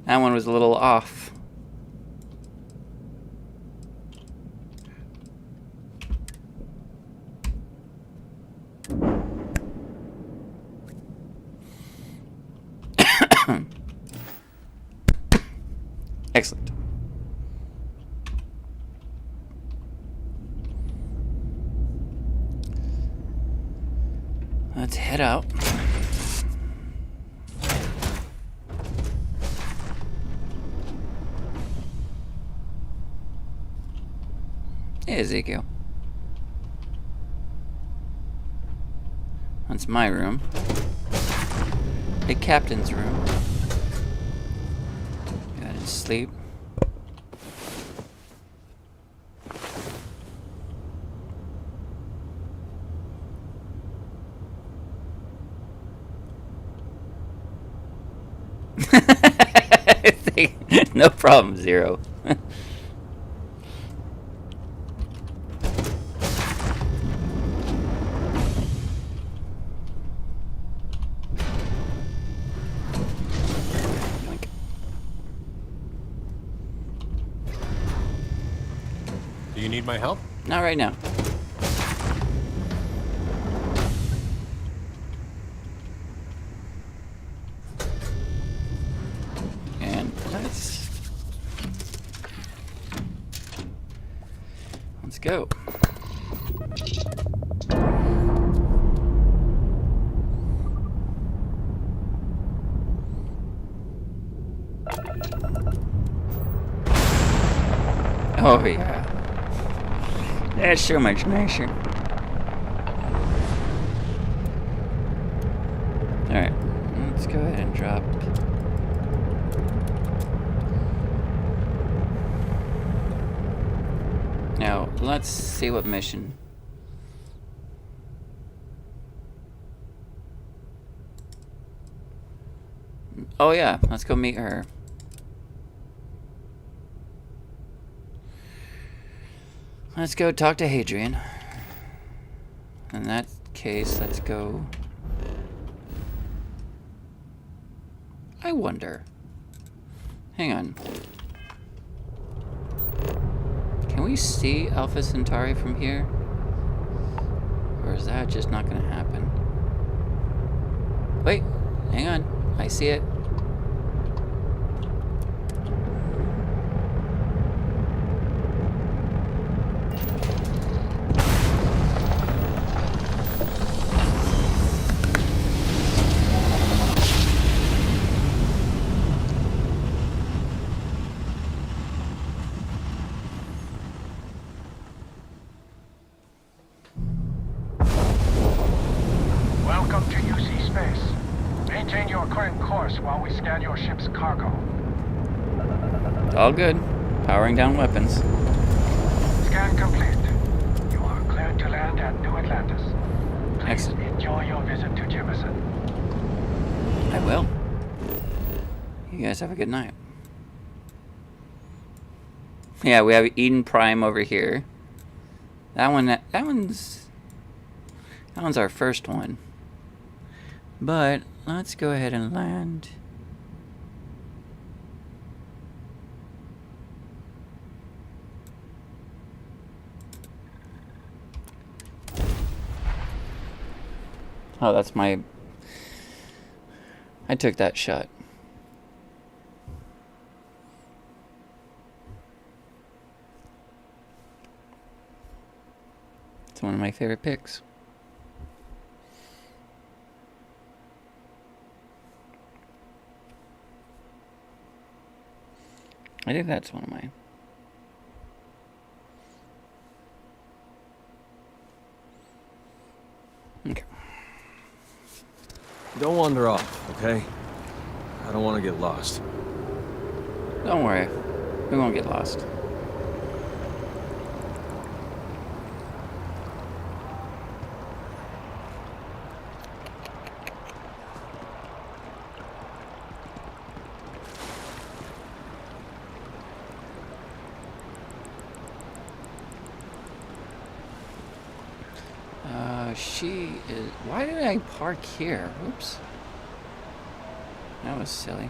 That one was a little off. Excellent. Let's head out. Hey, Ezekiel. That's my room. A captain's room. Got to sleep. No problem, Zero. Do you need my help? Not right now. And let's go. Oh yeah. That's so much nicer. Alright, let's go ahead and drop. Now, let's see what mission. Oh yeah, let's go meet her. Let's go talk to Hadrian. In that case, let's go. I wonder. Hang on. Can we see Alpha Centauri from here? Or is that just not going to happen? Wait, hang on. I see it. While we scan your ship's cargo. All good. Powering down weapons. Scan complete. You are cleared to land at New Atlantis. Please Excellent. enjoy your visit to Jefferson. I will. You guys have a good night. Yeah, we have Eden Prime over here. That one's our first one. But let's go ahead and land. Oh, that's my... I took that shot. It's one of my favorite picks. I think that's one of mine. Okay. Don't wander off, okay? I don't want to get lost. Don't worry. We won't get lost. She is... Why did I park here? Oops. That was silly.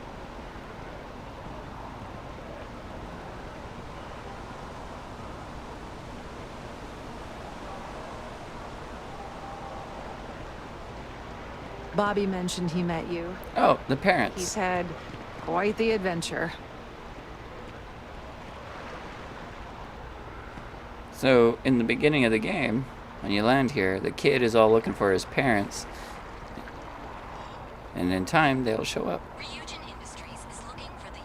Bobby mentioned he met you. Oh, the parents. He's had quite the adventure. So, in the beginning of the game, when you land here, the kid is all looking for his parents. And in time, they'll show up. Ryujin Industries is looking for the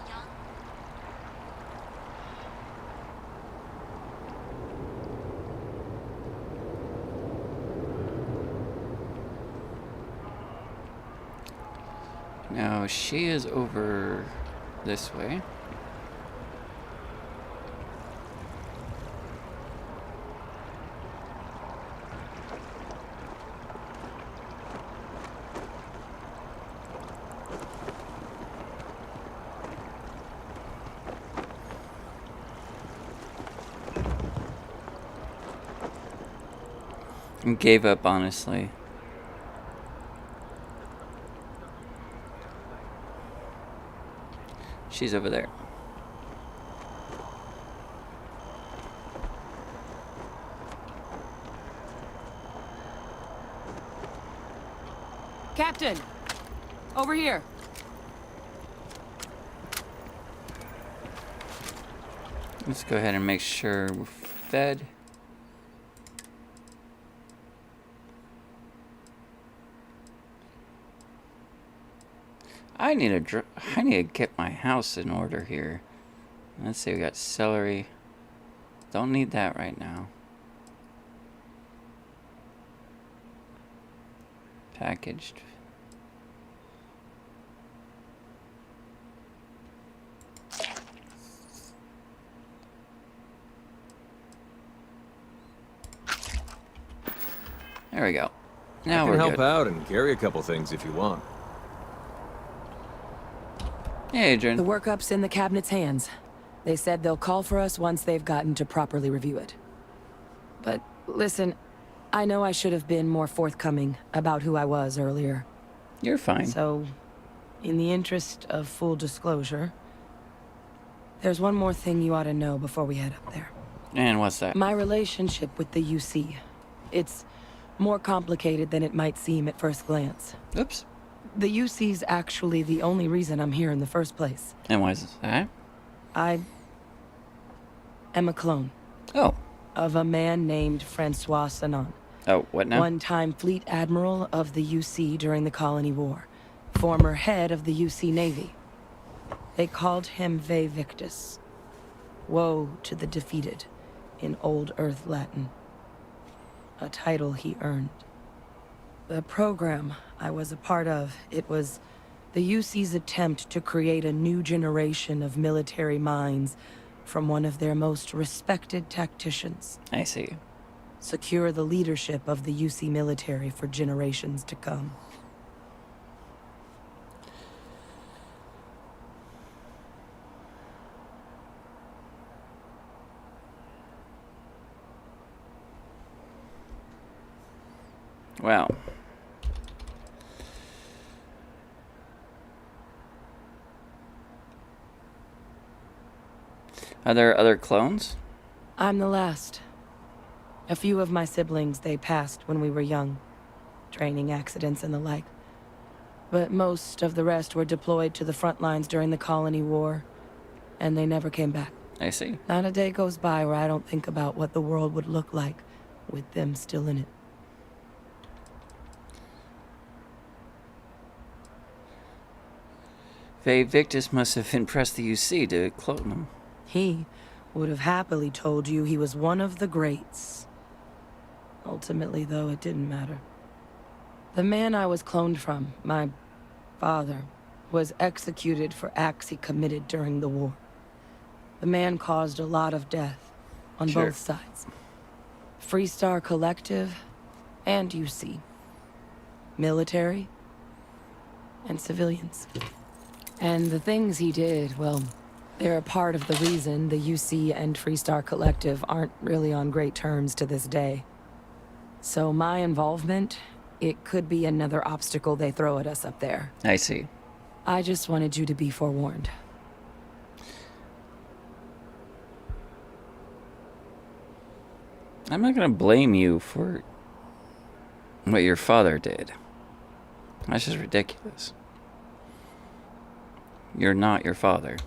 young... Now, she is over this way. And gave up, honestly. She's over there. Captain! Over here. Let's go ahead and make sure we're fed. I need to get my house in order here. Let's see, we got celery. Don't need that right now. Packaged. There we go. Now I we're can help good. out and carry a couple things if you want. Hey, Adrian. The workup's in the cabinet's hands. They said they'll call for us once they've gotten to properly review it. But listen, I know I should have been more forthcoming about who I was earlier. You're fine. So, in the interest of full disclosure, there's one more thing you ought to know before we head up there. And what's that? My relationship with the UC. It's more complicated than it might seem at first glance. Oops. The UC's actually the only reason I'm here in the first place. And why is that? I am a clone. Oh. Of a man named Francois Sanon. Oh, what now? One-time fleet admiral of the UC during the Colony War. Former head of the UC Navy. They called him Ve Victus. Woe to the defeated, in Old Earth Latin. A title he earned. The program I was a part of, it was the UC's attempt to create a new generation of military minds from one of their most respected tacticians. I see. Secure the leadership of the UC military for generations to come. Wow. Are there other clones? I'm the last. A few of my siblings, they passed when we were young. Training accidents and the like. But most of the rest were deployed to the front lines during the Colony War, and they never came back. I see. Not a day goes by where I don't think about what the world would look like with them still in it. Victus must have impressed the UC to clone him. He would have happily told you he was one of the greats. Ultimately, though, it didn't matter. The man I was cloned from, my father, was executed for acts he committed during the war. The man caused a lot of death on both sides. Freestar Collective and UC. Military and civilians. And the things he did, well, they're a part of the reason the UC and Freestar Collective aren't really on great terms to this day. So my involvement, it could be another obstacle they throw at us up there. I see. I just wanted you to be forewarned. I'm not going to blame you for what your father did. That's just ridiculous. You're not your father.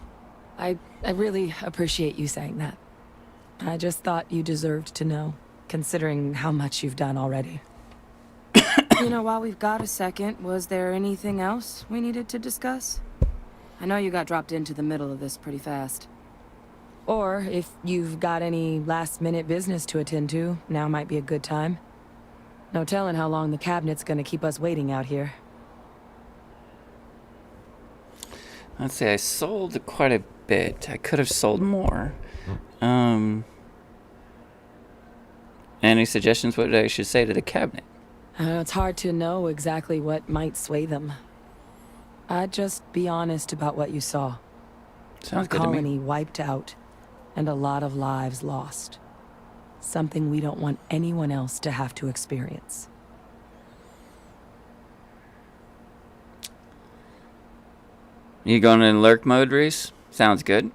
I really appreciate you saying that. I just thought you deserved to know, considering how much you've done already. You know, while we've got a second, was there anything else we needed to discuss? I know you got dropped into the middle of this pretty fast. Or if you've got any last-minute business to attend to, now might be a good time. No telling how long the cabinet's gonna keep us waiting out here. Let's see, I sold quite a bit. I could have sold more. Any suggestions what I should say to the cabinet? It's hard to know exactly what might sway them. I'd just be honest about what you saw. Sounds A good to me. colony wiped out, and a lot of lives lost. Something we don't want anyone else to have to experience. You going in lurk mode, Reese? Sounds good.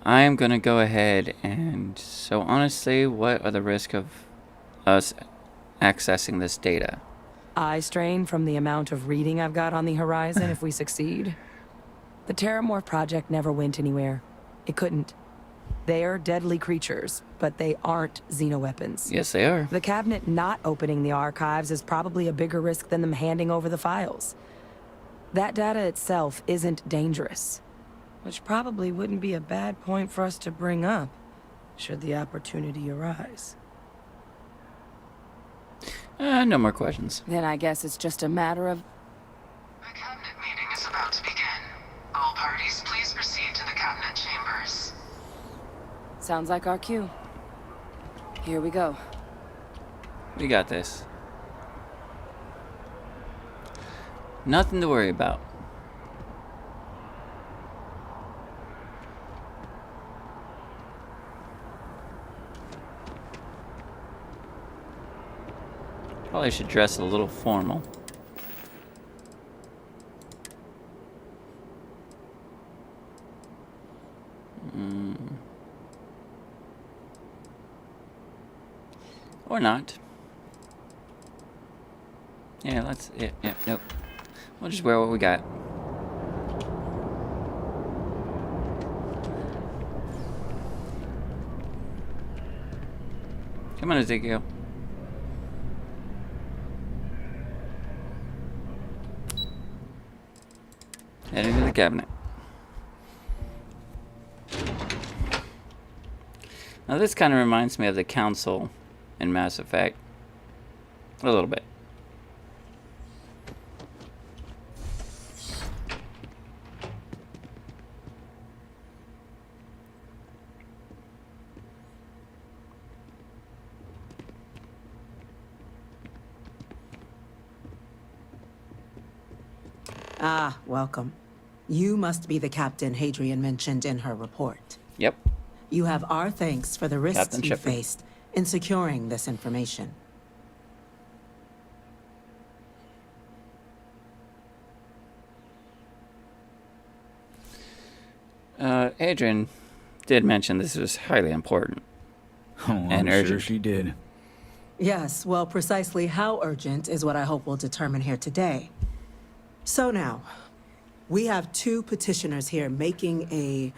I am going to go ahead and... So honestly, what are the risks of us accessing this data? Eye strain from the amount of reading I've got on the horizon if we succeed. The Terramorph project never went anywhere. It couldn't. They're deadly creatures, but they aren't xenoweapons. Yes, they are. The cabinet not opening the archives is probably a bigger risk than them handing over the files. That data itself isn't dangerous, which probably wouldn't be a bad point for us to bring up, should the opportunity arise. No more questions. Then I guess it's just a matter of... The cabinet meeting is about to begin. All parties, please proceed to the cabinet chambers. Sounds like our cue. Here we go. We got this. Nothing to worry about. Probably should dress a little formal. Or not. Yeah, let's... Yeah, nope. We'll just wear what we got. Come on, Ezekiel. Head into the cabinet. Now this kind of reminds me of the Council in Mass Effect. A little bit. Ah, welcome. You must be the Captain Hadrian mentioned in her report. Yep. You have our thanks for the risks Captain you Shepard. faced in securing this information. Adrian, did mention this was highly important. Oh, And I'm sure urgent. she did. Yes, well, precisely how urgent is what I hope we'll determine here today. So now, we have two petitioners here making a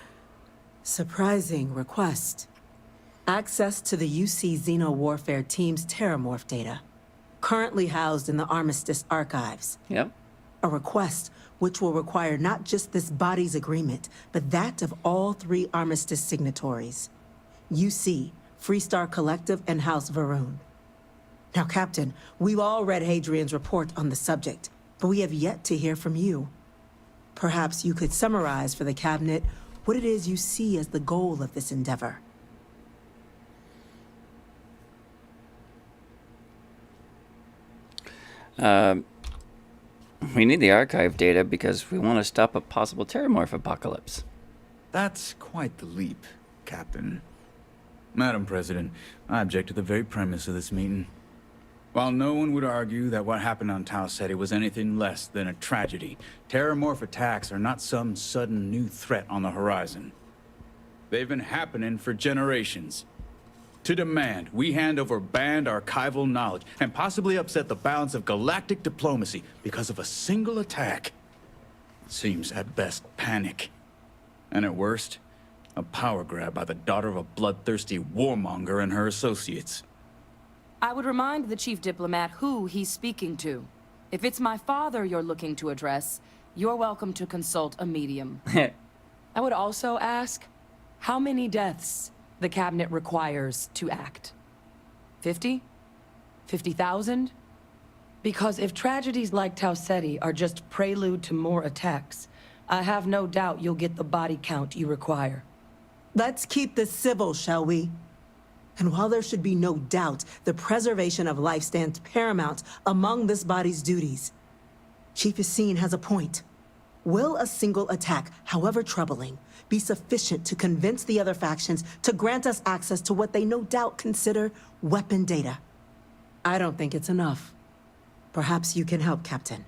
surprising request. Access to the UC Xeno Warfare Team's Terramorph data, currently housed in the Armistice archives. Yep. A request which will require not just this body's agreement, but that of all 3 Armistice signatories. UC, Freestar Collective, and House Varun. Now, Captain, we've all read Hadrian's report on the subject, but we have yet to hear from you. Perhaps you could summarize for the Cabinet what it is you see as the goal of this endeavor. We need the archive data because we want to stop a possible Terramorph apocalypse. That's quite the leap, Captain. Madam President, I object to the very premise of this meeting. While no one would argue that what happened on Tau Ceti was anything less than a tragedy, Terramorph attacks are not some sudden new threat on the horizon. They've been happening for generations. To demand we hand over banned archival knowledge and possibly upset the balance of galactic diplomacy because of a single attack seems at best panic. And at worst, a power grab by the daughter of a bloodthirsty warmonger and her associates. I would remind the chief diplomat who he's speaking to. If it's my father you're looking to address, you're welcome to consult a medium. I would also ask, how many deaths the Cabinet requires to act? 50? 50,000? Because if tragedies like Tau Ceti are just prelude to more attacks, I have no doubt you'll get the body count you require. Let's keep this civil, shall we? And while there should be no doubt the preservation of life stands paramount among this body's duties, Chief Yassine has a point. Will a single attack, however troubling, be sufficient to convince the other factions to grant us access to what they no doubt consider weapon data? I don't think it's enough. Perhaps you can help, Captain.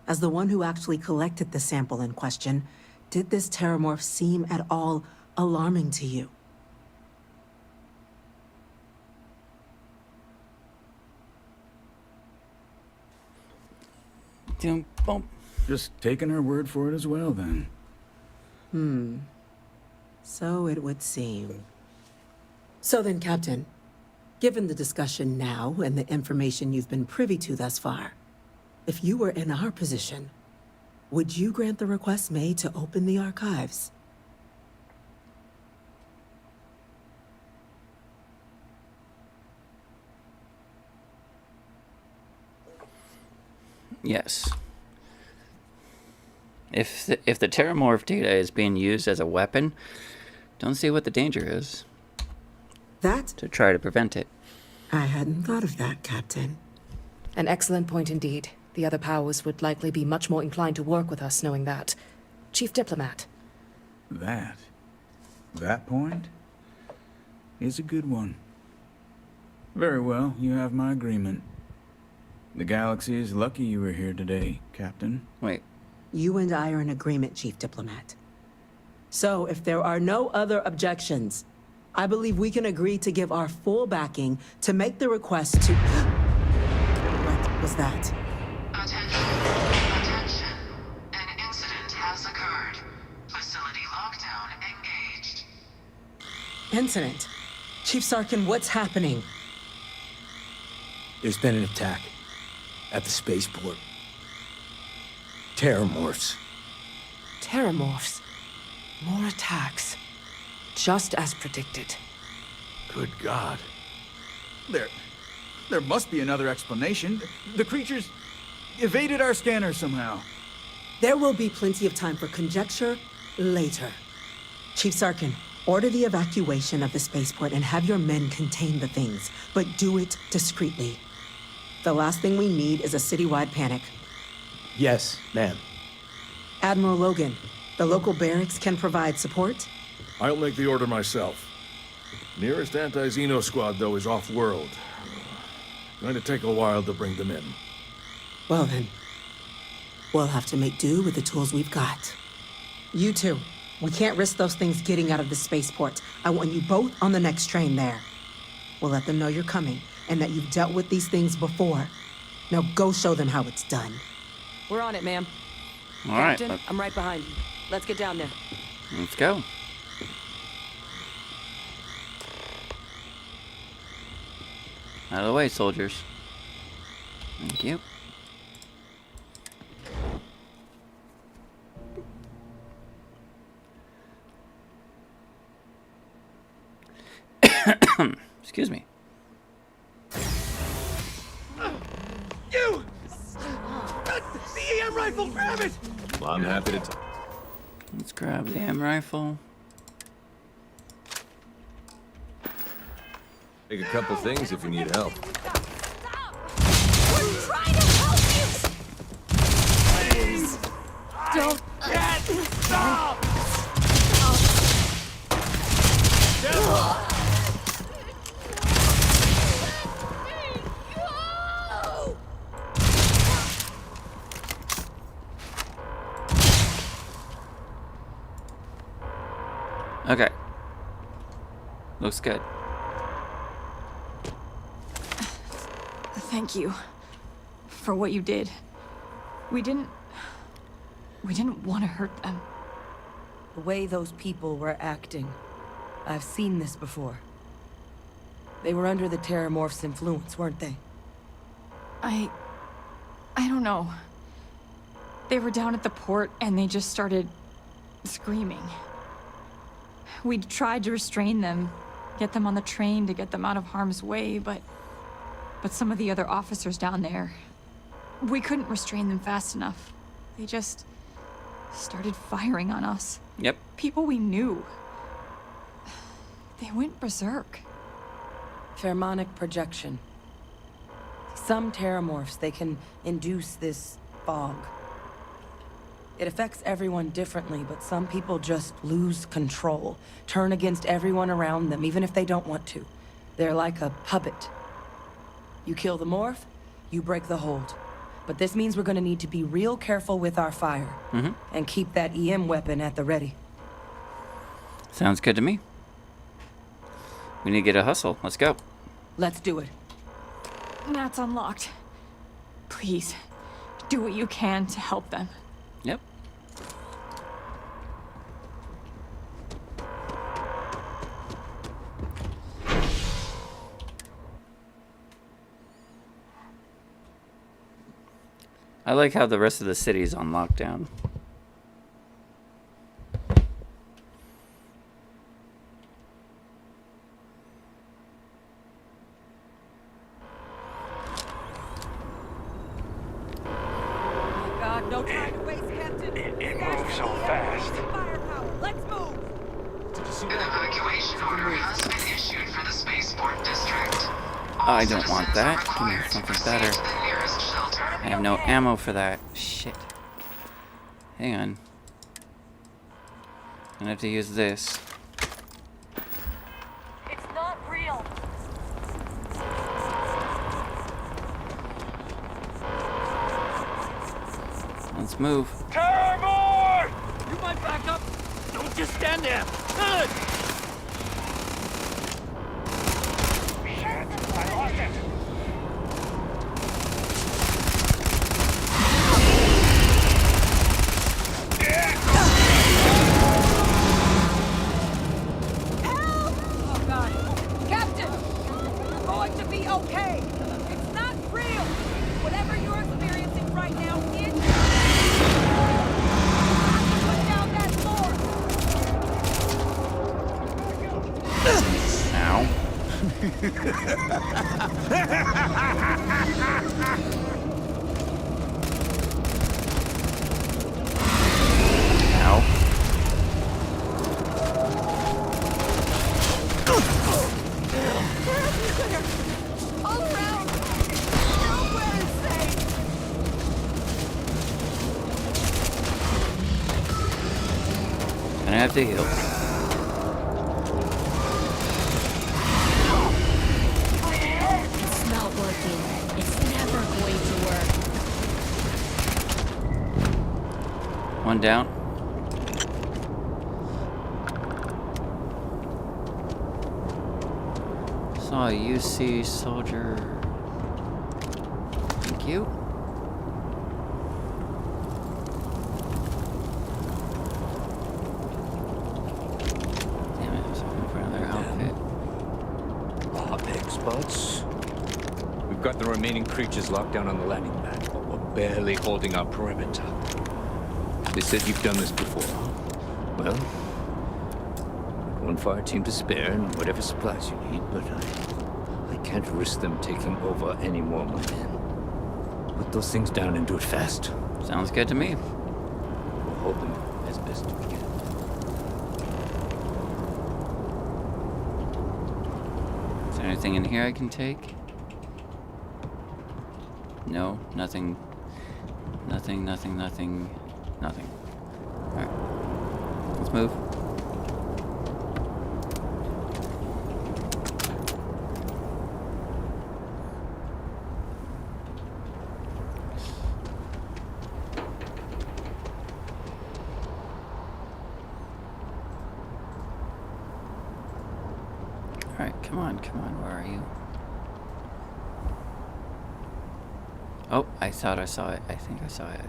As the one who actually collected the sample in question, did this Terramorph seem at all alarming to you? Just taking her word for it as well, then. So it would seem. So then, Captain, given the discussion now and the information you've been privy to thus far, if you were in our position, would you grant the request made to open the archives? Yes. If the Terramorph data is being used as a weapon, don't see what the danger is. That? To try to prevent it. I hadn't thought of that, Captain. An excellent point indeed. The other powers would likely be much more inclined to work with us knowing that. Chief Diplomat. That point is a good one. Very well, you have my agreement. The galaxy is lucky you were here today, Captain. Wait. You and I are in agreement, Chief Diplomat. So, if there are no other objections, I believe we can agree to give our full backing to make the request to... What was that? Attention. An incident has occurred. Facility lockdown engaged. Incident? Chief Sarkin, what's happening? There's been an attack at the spaceport. Terramorphs. Terramorphs. More attacks. Just as predicted. Good God. There must be another explanation. The creatures evaded our scanner somehow. There will be plenty of time for conjecture later. Chief Sarkin, order the evacuation of the spaceport and have your men contain the things, but do it discreetly. The last thing we need is a citywide panic. Yes, ma'am. Admiral Logan, the local barracks can provide support? I'll make the order myself. Nearest anti-Xeno squad, though, is off-world. Going to take a while to bring them in. Well then, we'll have to make do with the tools we've got. You two, We can't risk those things getting out of the spaceport. I want you both on the next train there. We'll let them know you're coming and that you've dealt with these things before. Now go show them how it's done. We're on it, ma'am. All right. Captain, I'm right behind you. Let's get down there. Let's go. Out of the way, soldiers. Thank you. Excuse me. You! The EM rifle, grab it! Well, I'm happy to. Let's grab the AM rifle. Take a couple things if you need help. We're trying to help you! Please! Don't get stop! Okay. Looks good. Thank you for what you did. We didn't want to hurt them. The way those people were acting, I've seen this before. They were under the Terramorph's influence, weren't they? I don't know. They were down at the port and they just started screaming. We tried to restrain them, get them on the train to get them out of harm's way, but some of the other officers down there, we couldn't restrain them fast enough. They just started firing on us. Yep. People we knew. They went berserk. Pheromonic projection. Some Terramorphs, they can induce this fog. It affects everyone differently, but some people just lose control, turn against everyone around them, even if they don't want to. They're like a puppet. You kill the morph, you break the hold. But this means we're gonna need to be real careful with our fire, and keep that EM weapon at the ready. Sounds good to me. We need to get a hustle. Let's go. Let's do it. That's unlocked. Please, do what you can to help them. Yep. I like how the rest of the city's on lockdown. God, no time to waste, Captain. It moves so fast. Firepower, let's move. An evacuation order has been issued for the spaceport district. I don't want that. Give me something better. I have no ammo for that. Shit. Hang on. I'm gonna have to use this. It's not real. Let's move. Terror! You might back up. Don't just stand there. Good. Shit! I lost it. Oh God. Captain! You're going to be okay. It's not real. Whatever you're experiencing right now is... Put down that floor. Ow. Ow. All around. Nowhere is safe. Gonna have to heal. It's not working. It's never going to work. One down. Saw a UC soldier. Thank you. Damn it, I was looking for another outfit. Experts. We've got the remaining creatures locked down on the landing pad, but we're barely holding our perimeter. They said you've done this before. Well, one fire team to spare and whatever supplies you need, but I can't risk them taking over any more of my men. Put those things down and do it fast. Sounds good to me. We'll hold them as best we can. Is there anything in here I can take? No, nothing. Nothing. Alright. Let's move. Alright, come on, where are you? Oh, I thought I saw it. I think I saw it.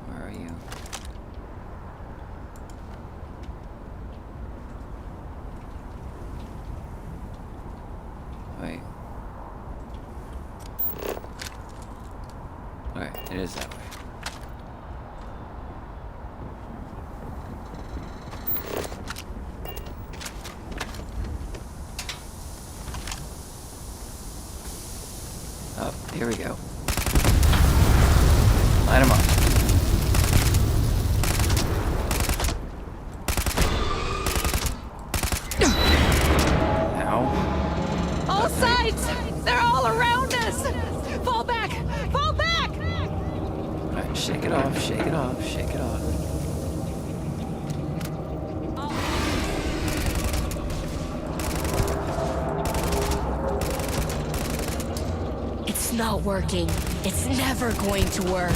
Where are you? Wait. Okay, it is that way. Oh, here we go. Light him up. Ow. All sides! They're all around us! Fall back! Fall back! Alright, shake it off, shake it off, shake it off. It's not working. It's never going to work.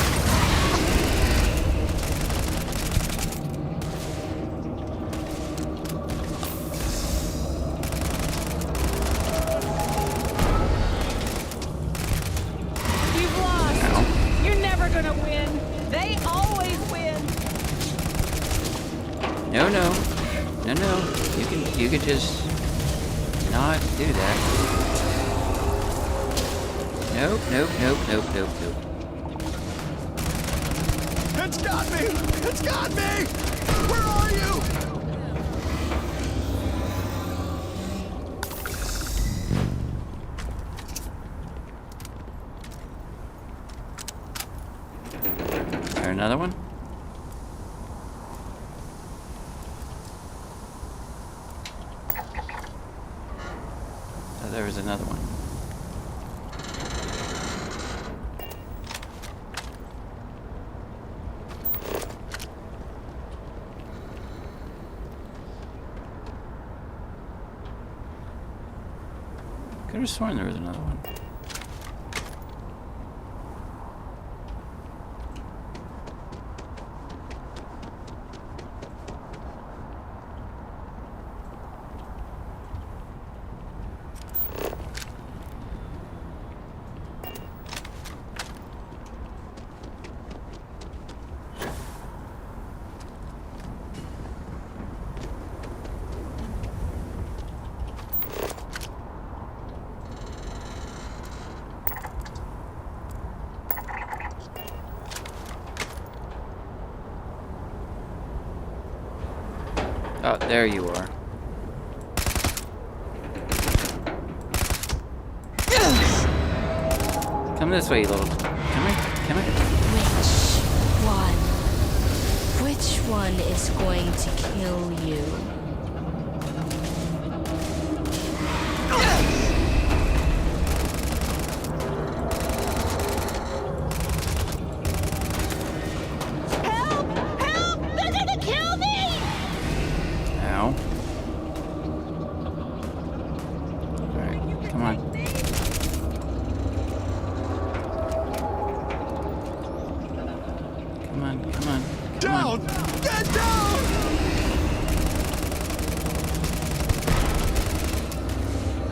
You've lost. Ow. You're never gonna win. They always win. No. You can just not do that. Nope. It's got me! It's got me! Where are you? Is there another one? Oh, there was another one. Could have sworn there was another one. Oh, there you are. Come this way, you little... Come here. Which one is going to kill you?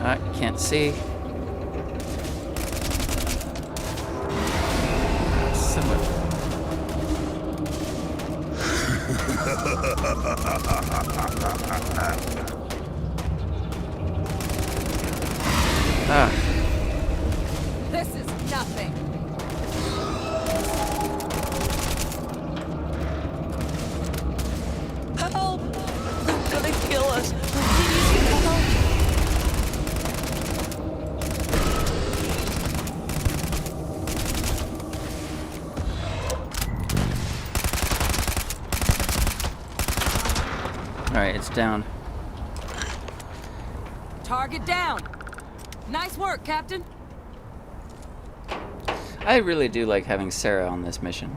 I can't see. Someone. Ah. This is nothing. Help! They're gonna kill us. Please help! Alright, it's down. Target down. Nice work, Captain. I really do like having Sarah on this mission.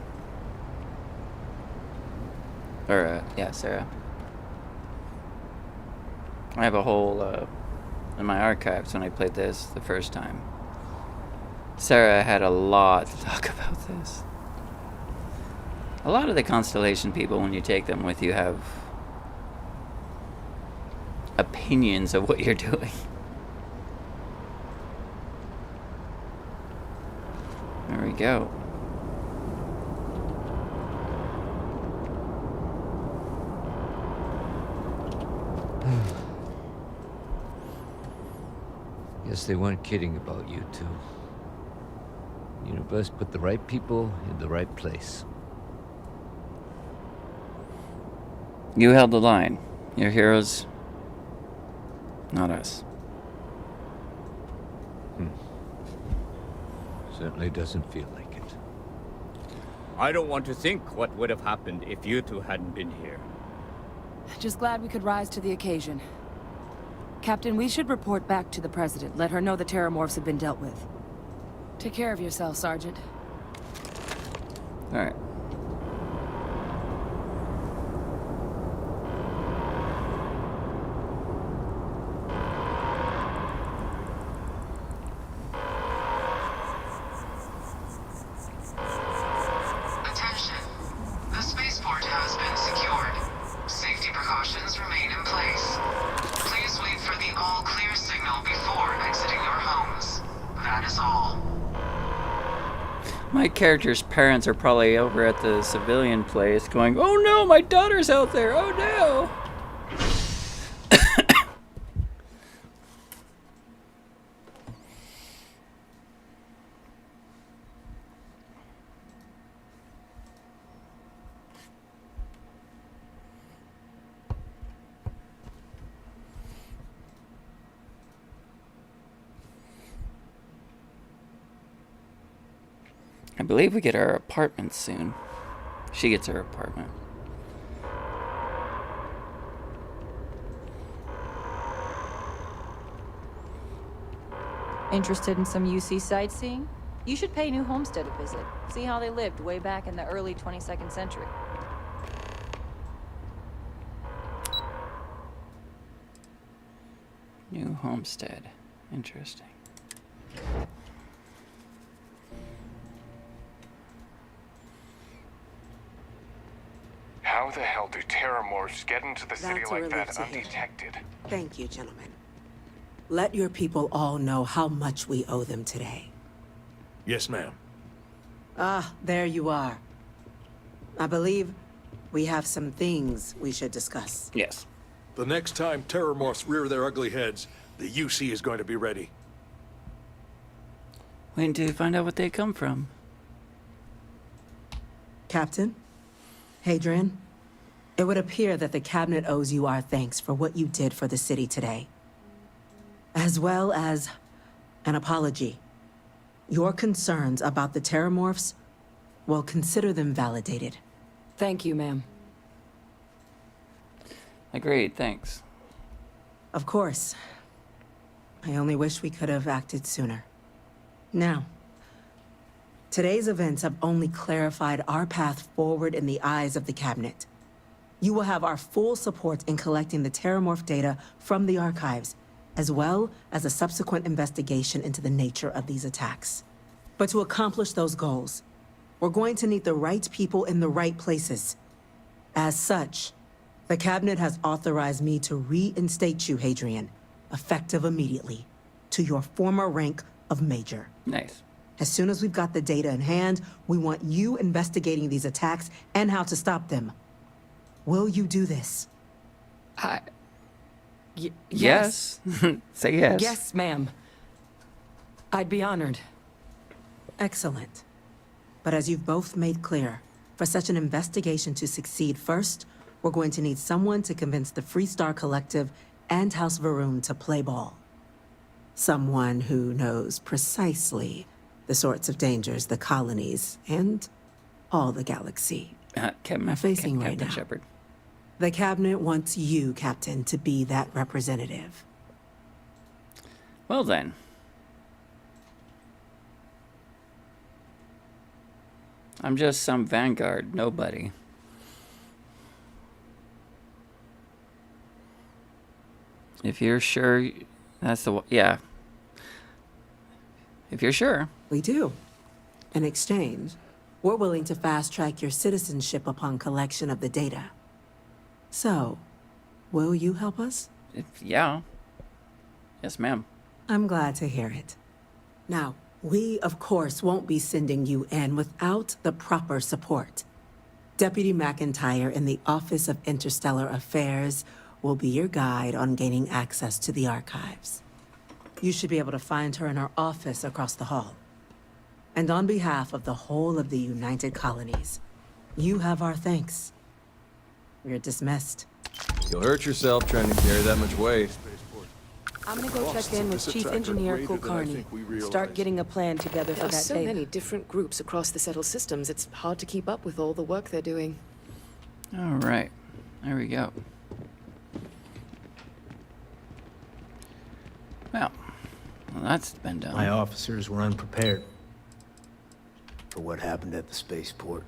Or, yeah, Sarah. I have a whole, in my archives when I played this the first time. Sarah had a lot to talk about this. A lot of the Constellation people, when you take them with you, have opinions of what you're doing. There we go. Guess they weren't kidding about you two. Universe put the right people in the right place. You held the line. Your heroes, not us. Certainly doesn't feel like it. I don't want to think what would have happened if you two hadn't been here. Just glad we could rise to the occasion. Captain, we should report back to the President. Let her know the Terramorphs have been dealt with. Take care of yourself, Sergeant. Alright. Attention. The spaceport has been secured. Safety precautions remain in place. Please wait for the all-clear signal before exiting your homes. That is all. My character's parents are probably over at the civilian place going, "Oh no, my daughter's out there, oh no!" I believe we get our apartment soon. She gets her apartment. Interested in some UC sightseeing? You should pay New Homestead a visit. See how they lived way back in the early 22nd century. New Homestead. Interesting. How the hell do Terramorphs get into the city That's a like relief that to hear. undetected? Thank you, gentlemen. Let your people all know how much we owe them today. Yes, ma'am. Ah, there you are. I believe we have some things we should discuss. Yes. The next time Terramorphs rear their ugly heads, the UC is going to be ready. Wait until you find out what they come from. Captain? Hadrian? It would appear that the Cabinet owes you our thanks for what you did for the city today. As well as an apology. Your concerns about the Terramorphs, well, consider them validated. Thank you, ma'am. Agreed, thanks. Of course. I only wish we could have acted sooner. Now, today's events have only clarified our path forward in the eyes of the Cabinet. You will have our full support in collecting the Terramorph data from the archives, as well as a subsequent investigation into the nature of these attacks. But to accomplish those goals, we're going to need the right people in the right places. As such, the Cabinet has authorized me to reinstate you, Hadrian, effective immediately. to your former rank of major. Nice. As soon as we've got the data in hand, we want you investigating these attacks and how to stop them. Will you do this? Yes. Say yes. Yes, ma'am. I'd be honored. Excellent. But as you've both made clear, for such an investigation to succeed, first, we're going to need someone to convince the Freestar Collective and House Varun to play ball. Someone who knows precisely the sorts of dangers the colonies and all the galaxy are facing right Captain now. Shepard. The Cabinet wants you, Captain, to be that representative. Well then. I'm just some vanguard nobody. If you're sure that's the yeah. If you're sure. We do. In exchange, we're willing to fast-track your citizenship upon collection of the data. So, will you help us? Yeah. Yes, ma'am. I'm glad to hear it. Now, we, of course, won't be sending you in without the proper support. Deputy McIntyre in the Office of Interstellar Affairs will be your guide on gaining access to the archives. You should be able to find her in her office across the hall. And on behalf of the whole of the United Colonies, you have our thanks. You're dismissed. You'll hurt yourself trying to carry that much weight. I'm gonna go check in with Chief Engineer Kulkarni. Start getting a plan together for There are that so data. many different groups across the settled systems, it's hard to keep up with all the work they're doing. All right. There we go. Well, that's been done. My officers were unprepared for what happened at the spaceport.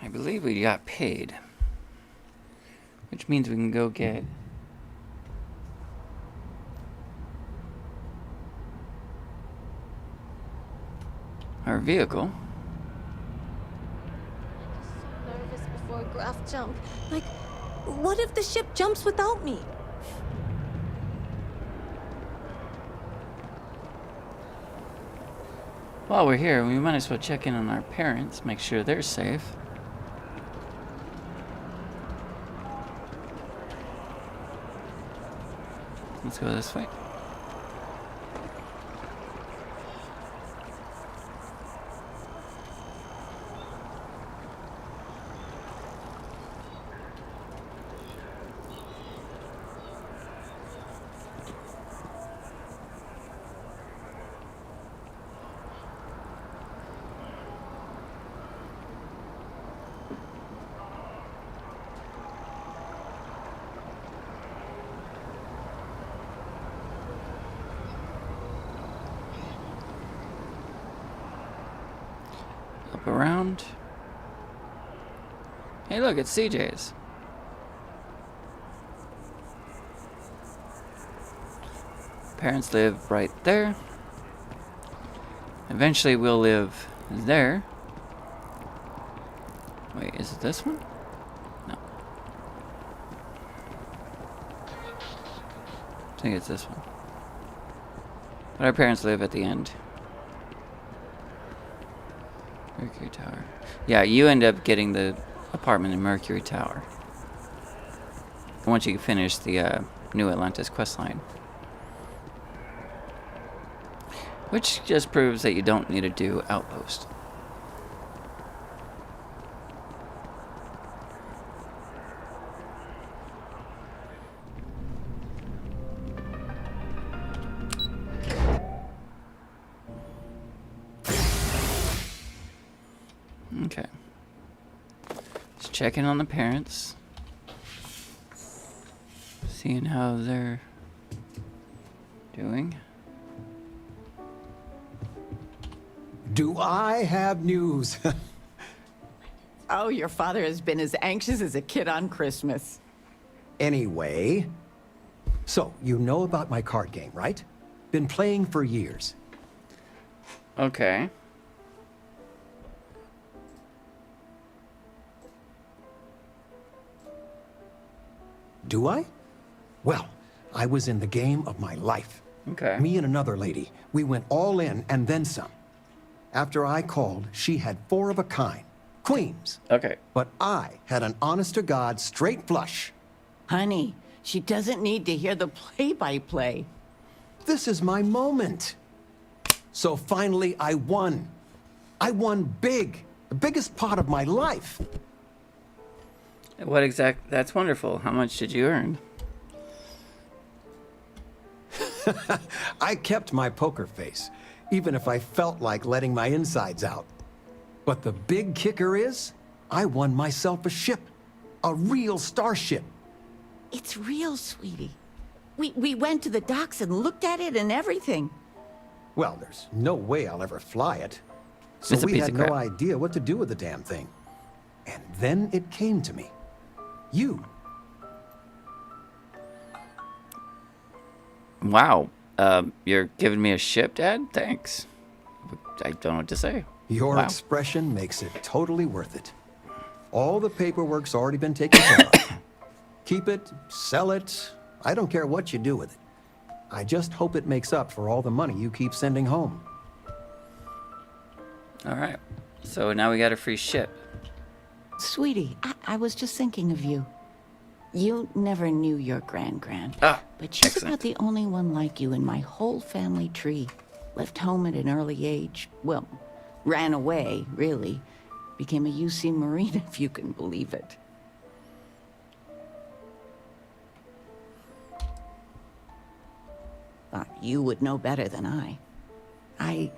I believe we got paid, which means we can go get our vehicle. Nervous before a graph jump. Like, what if the ship jumps without me? While we're here, we might as well check in on our parents, make sure they're safe. Let's go this way. Up around. Hey, look, it's CJ's. Parents live right there. Eventually, we'll live there. Wait, is it this one? No. I think it's this one. But our parents live at the end. Mercury Tower. Yeah, you end up getting the apartment in Mercury Tower once you finish the New Atlantis questline. Which just proves that you don't need to do Outpost. Okay. Let's check in on the parents. Seeing how they're doing. Do I have news? Oh, your father has been as anxious as a kid on Christmas. Anyway, so you know about my card game, right? Been playing for years. Okay. Do I? Well, I was in the game of my life. Okay. Me and another lady, we went all in and then some. After I called, she had 4 of a kind. Queens. Okay. But I had an honest-to-God straight flush. Honey, she doesn't need to hear the play-by-play. This is my moment. So finally, I won. I won big. The biggest pot of my life. That's wonderful. How much did you earn? I kept my poker face, even if I felt like letting my insides out. But the big kicker is, I won myself a ship. A real starship. It's real, sweetie. We went to the docks and looked at it and everything. Well, there's no way I'll ever fly it. So It's a we piece had of no crap. idea what to do with the damn thing. And then it came to me. You. Wow. You're giving me a ship, Dad? Thanks. I don't know what to say. Your Wow. expression makes it totally worth it. All the paperwork's already been taken care of. Keep it, sell it, I don't care what you do with it. I just hope it makes up for all the money you keep sending home. All right. So now we got a free ship. Sweetie, I was just thinking of you. You never knew your grand-grand. Ah, but she's excellent. about the only one like you in my whole family tree. Left home at an early age. Well, ran away, really. Became a UC Marine, if you can believe it. Thought you would know better than I. I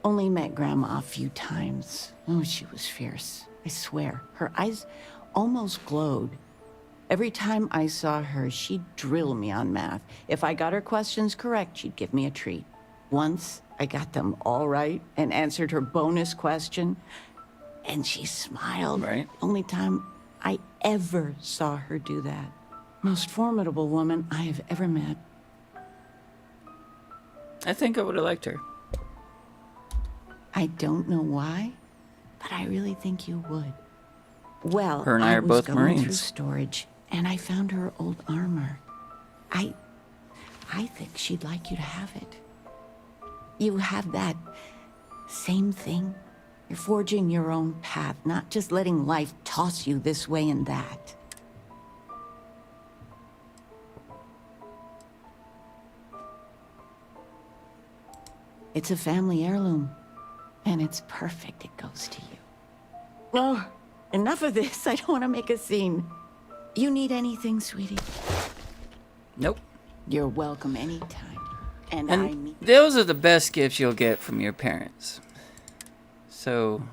only met Grandma a few times. Oh, she was fierce. I swear. Her eyes almost glowed. Every time I saw her, she'd drill me on math. If I got her questions correct, she'd give me a treat. Once, I got them all right and answered her bonus question, and she smiled. Right. Only time I ever saw her do that. Most formidable woman I have ever met. I think I would have liked her. I don't know why, but I really think you would. Well, Her and I are was both going through Marines. storage, and I found her old armor. I think she'd like you to have it. You have that same thing. You're forging your own path, not just letting life toss you this way and that. It's a family heirloom, and it's perfect. It goes to you. Oh, enough of this. I don't want to make a scene. You need anything, sweetie? Nope. You're welcome anytime. And I And mean... those are the best gifts you'll get from your parents. So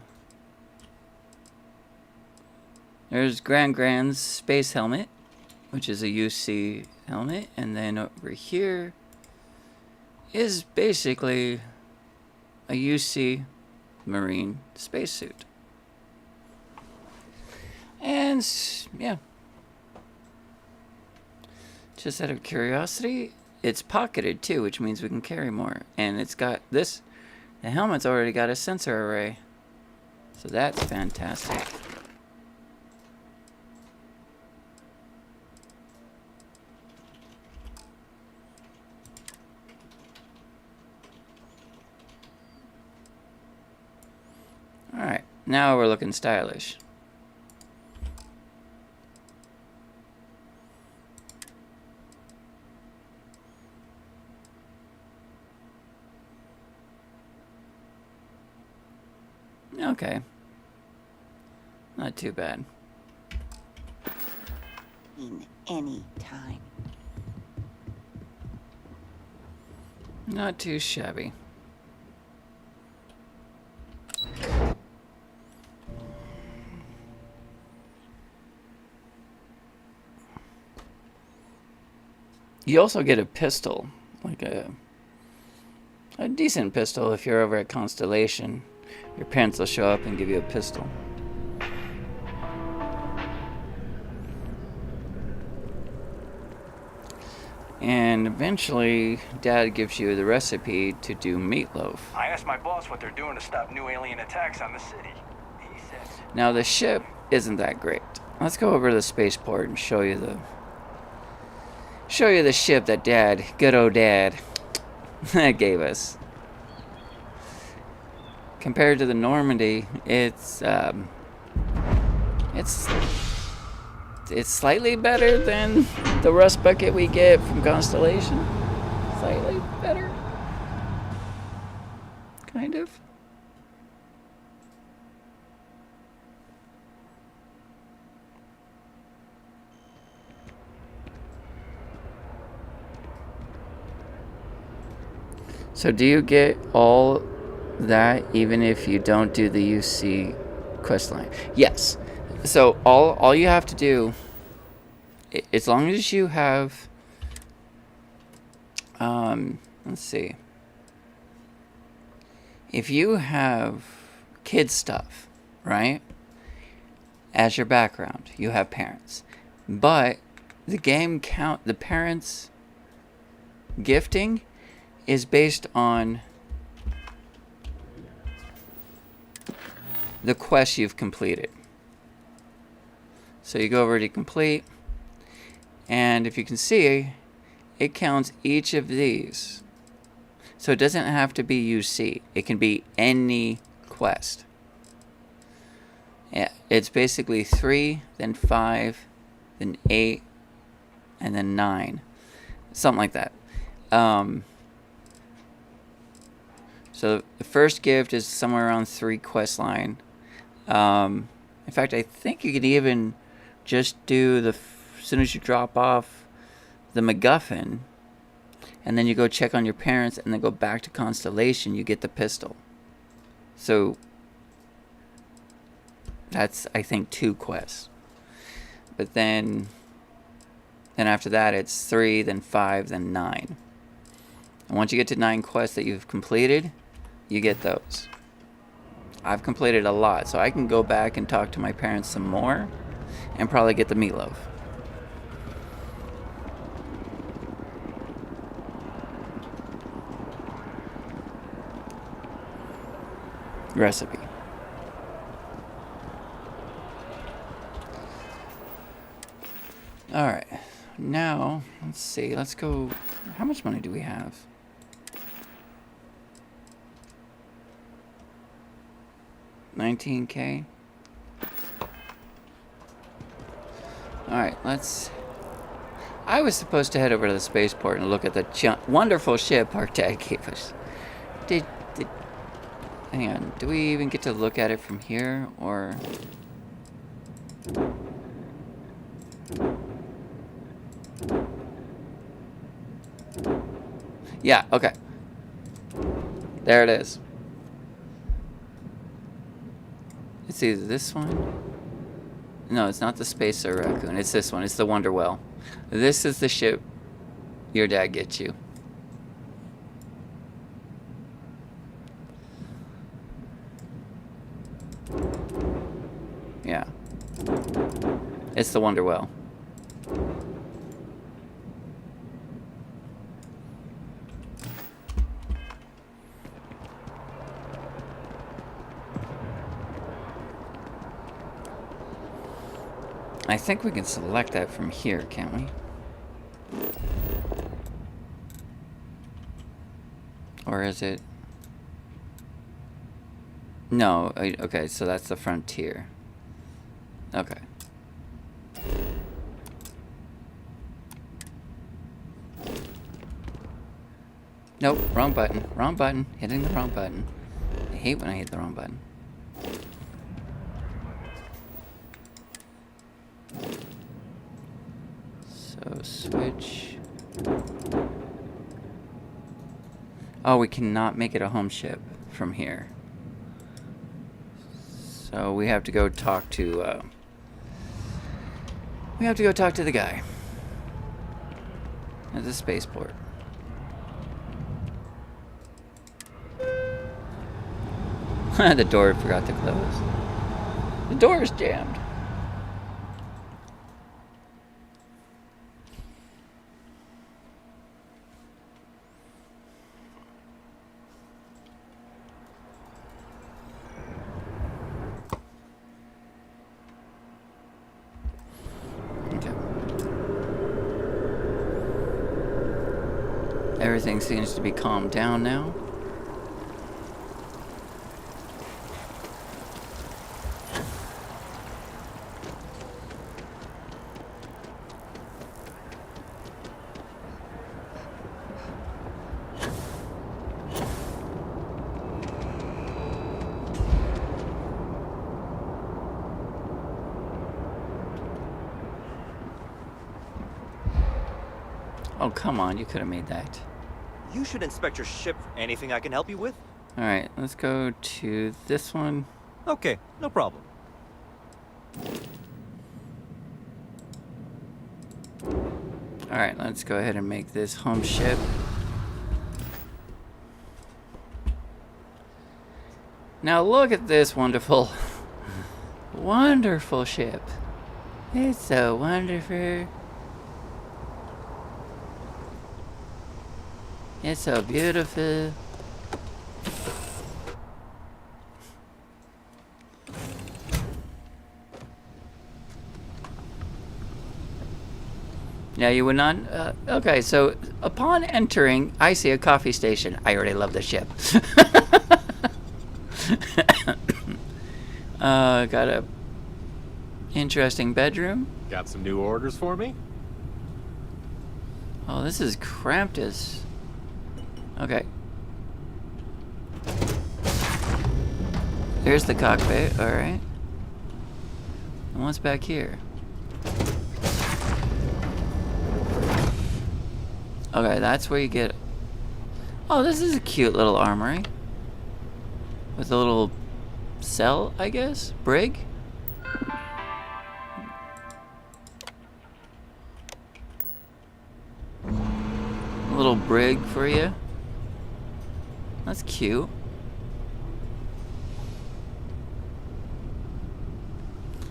there's Grand's space helmet, which is a UC helmet, and then over here is basically a UC Marine spacesuit. And yeah, just out of curiosity, it's pocketed too, which means we can carry more. And it's got this, the helmet's already got a sensor array. So that's fantastic. Alright, now we're looking stylish. Okay. Not too bad. In any time. Not too shabby. You also get a pistol, like a decent pistol if you're over at Constellation. Your parents will show up and give you a pistol. And eventually, Dad gives you the recipe to do meatloaf. I asked my boss what they're doing to stop new alien attacks on the city. He said... Now, the ship isn't that great. Let's go over to the spaceport and show you the ship that Dad, good old Dad, gave us. Compared to the Normandy, it's slightly better than the rust bucket we get from Constellation. Slightly better. Kind of. So do you get all that even if you don't do the UC questline? Yes. So all you have to do, as long as you have, let's see, if you have kid stuff, right, as your background, you have parents, but the game the parents gifting is based on the quest you've completed. So you go over to complete, and if you can see, it counts each of these. So it doesn't have to be UC. It can be any quest. Yeah, it's basically 3, then 5, then 8, and then 9. Something like that. So the first gift is somewhere around 3 quest line. In fact, I think you could even just do as soon as you drop off the MacGuffin, and then you go check on your parents, and then go back to Constellation, you get the pistol. So that's, I think, 2 quests. But then after that, it's 3, then 5, then 9. And once you get to 9 quests that you've completed, you get those. I've completed a lot, so I can go back and talk to my parents some more and probably get the meatloaf. Recipe. Alright, now, let's see, let's go, how much money do we have? $19K. Alright, I was supposed to head over to the spaceport and look at the wonderful ship our dad gave us. Hang on, do we even get to look at it from here, or... Yeah, okay. There it is. It's either this one. No, it's not the Spacer Raccoon. It's this one. It's the Wonderwell. This is the ship your dad gets you. Yeah. It's the Wonderwell. I think we can select that from here, can't we? Or is it? No, okay, so that's the Frontier. Okay. Nope, wrong button. Wrong button. Hitting the wrong button. I hate when I hit the wrong button. So switch. Oh, we cannot make it a home ship from here. So we have to go talk to the guy at the spaceport. The door forgot to close. The door is jammed. Everything seems to be calmed down now. Oh, come on, you could have made that. You should inspect your ship. Anything I can help you with? Alright, let's go to this one. Okay, no problem. Alright, let's go ahead and make this home ship. Now look at this wonderful, wonderful ship. It's so wonderful. It's so beautiful. Now you would not. Okay, so upon entering, I see a coffee station. I already love the ship. Got a interesting bedroom. Got some new orders for me? Oh, this is cramped as. Okay. There's the cockpit. All right. And what's back here? Okay, that's where you get... Oh, this is a cute little armory. With a little cell, I guess? Brig? A little brig for you. That's cute.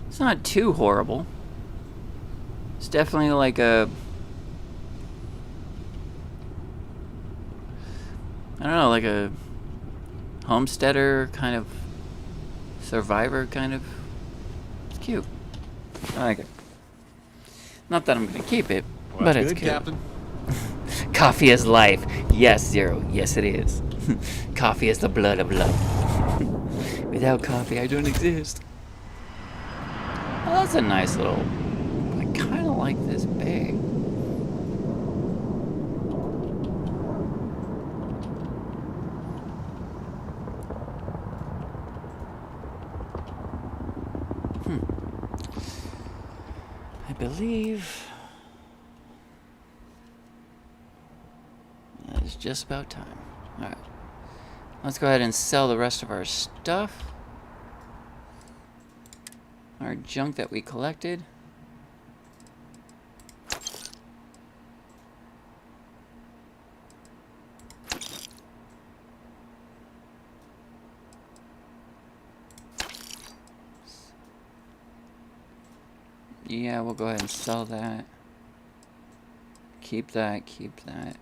It's not too horrible. It's definitely like a... I don't know, like a homesteader kind of survivor kind of. It's cute. I like it. Not that I'm gonna keep it, Well, but that's it's good, cute. Captain. Coffee is life. Yes, Zero. Yes, it is. Coffee is the blood of love. Without coffee, I don't exist. Oh, that's a nice little. I kind of like this bay. I believe that is just about time. Alright. Let's go ahead and sell the rest of our stuff. Our junk that we collected. Yeah, we'll go ahead and sell that. Keep that, keep that.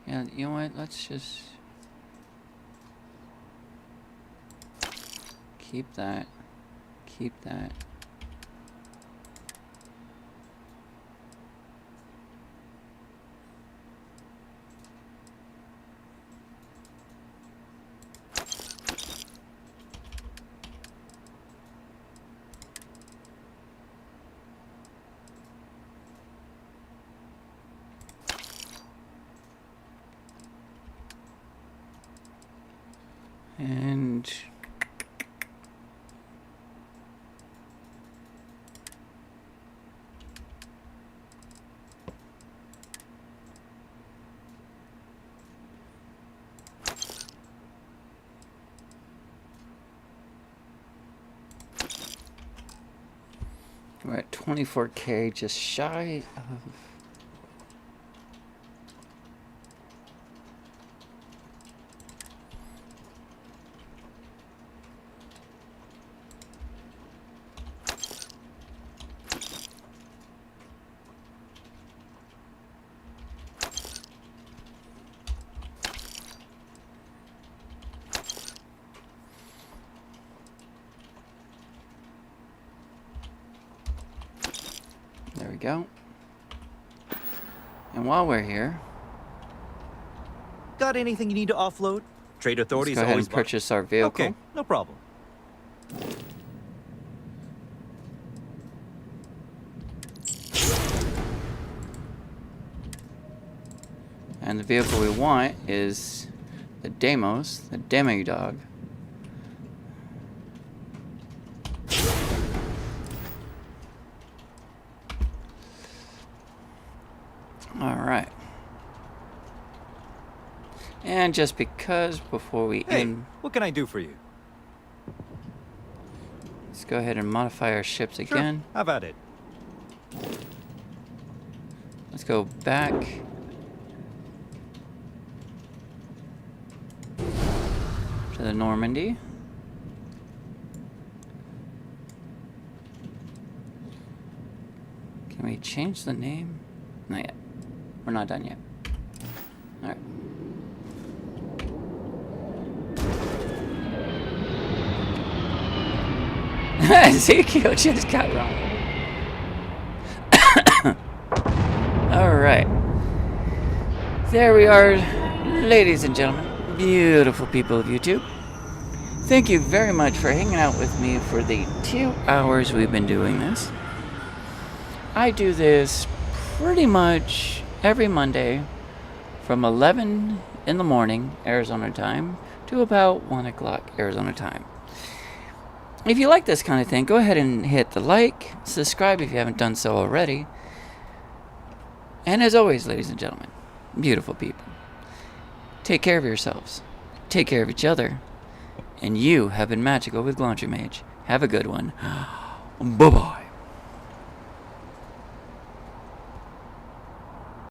Yeah, you know what? Let's just keep that. Keep that. And we're at 24K, just shy of. we go. And while we're here, Got anything you need to offload? Trade let's authorities go ahead always and purchase our vehicle. Okay, no problem. And the vehicle we want is the Deimos, the demo dog. Alright. And just because before we end, What can I do for you? let's go ahead and modify our ships again. How about it? Let's go back. To the Normandy. Can we change the name? Not yet. We're not done yet. Alright. Ezekiel just got wrong. Alright. There we are, ladies and gentlemen. Beautiful people of YouTube. Thank you very much for hanging out with me for the 2 hours we've been doing this. I do this pretty much every Monday from 11 in the morning, Arizona time, to about 1 o'clock, Arizona time. If you like this kind of thing, go ahead and hit the like, subscribe if you haven't done so already. And as always, ladies and gentlemen, beautiful people, take care of yourselves, take care of each other, and you have been magical with Laundry Mage. Have a good one. Bye-bye.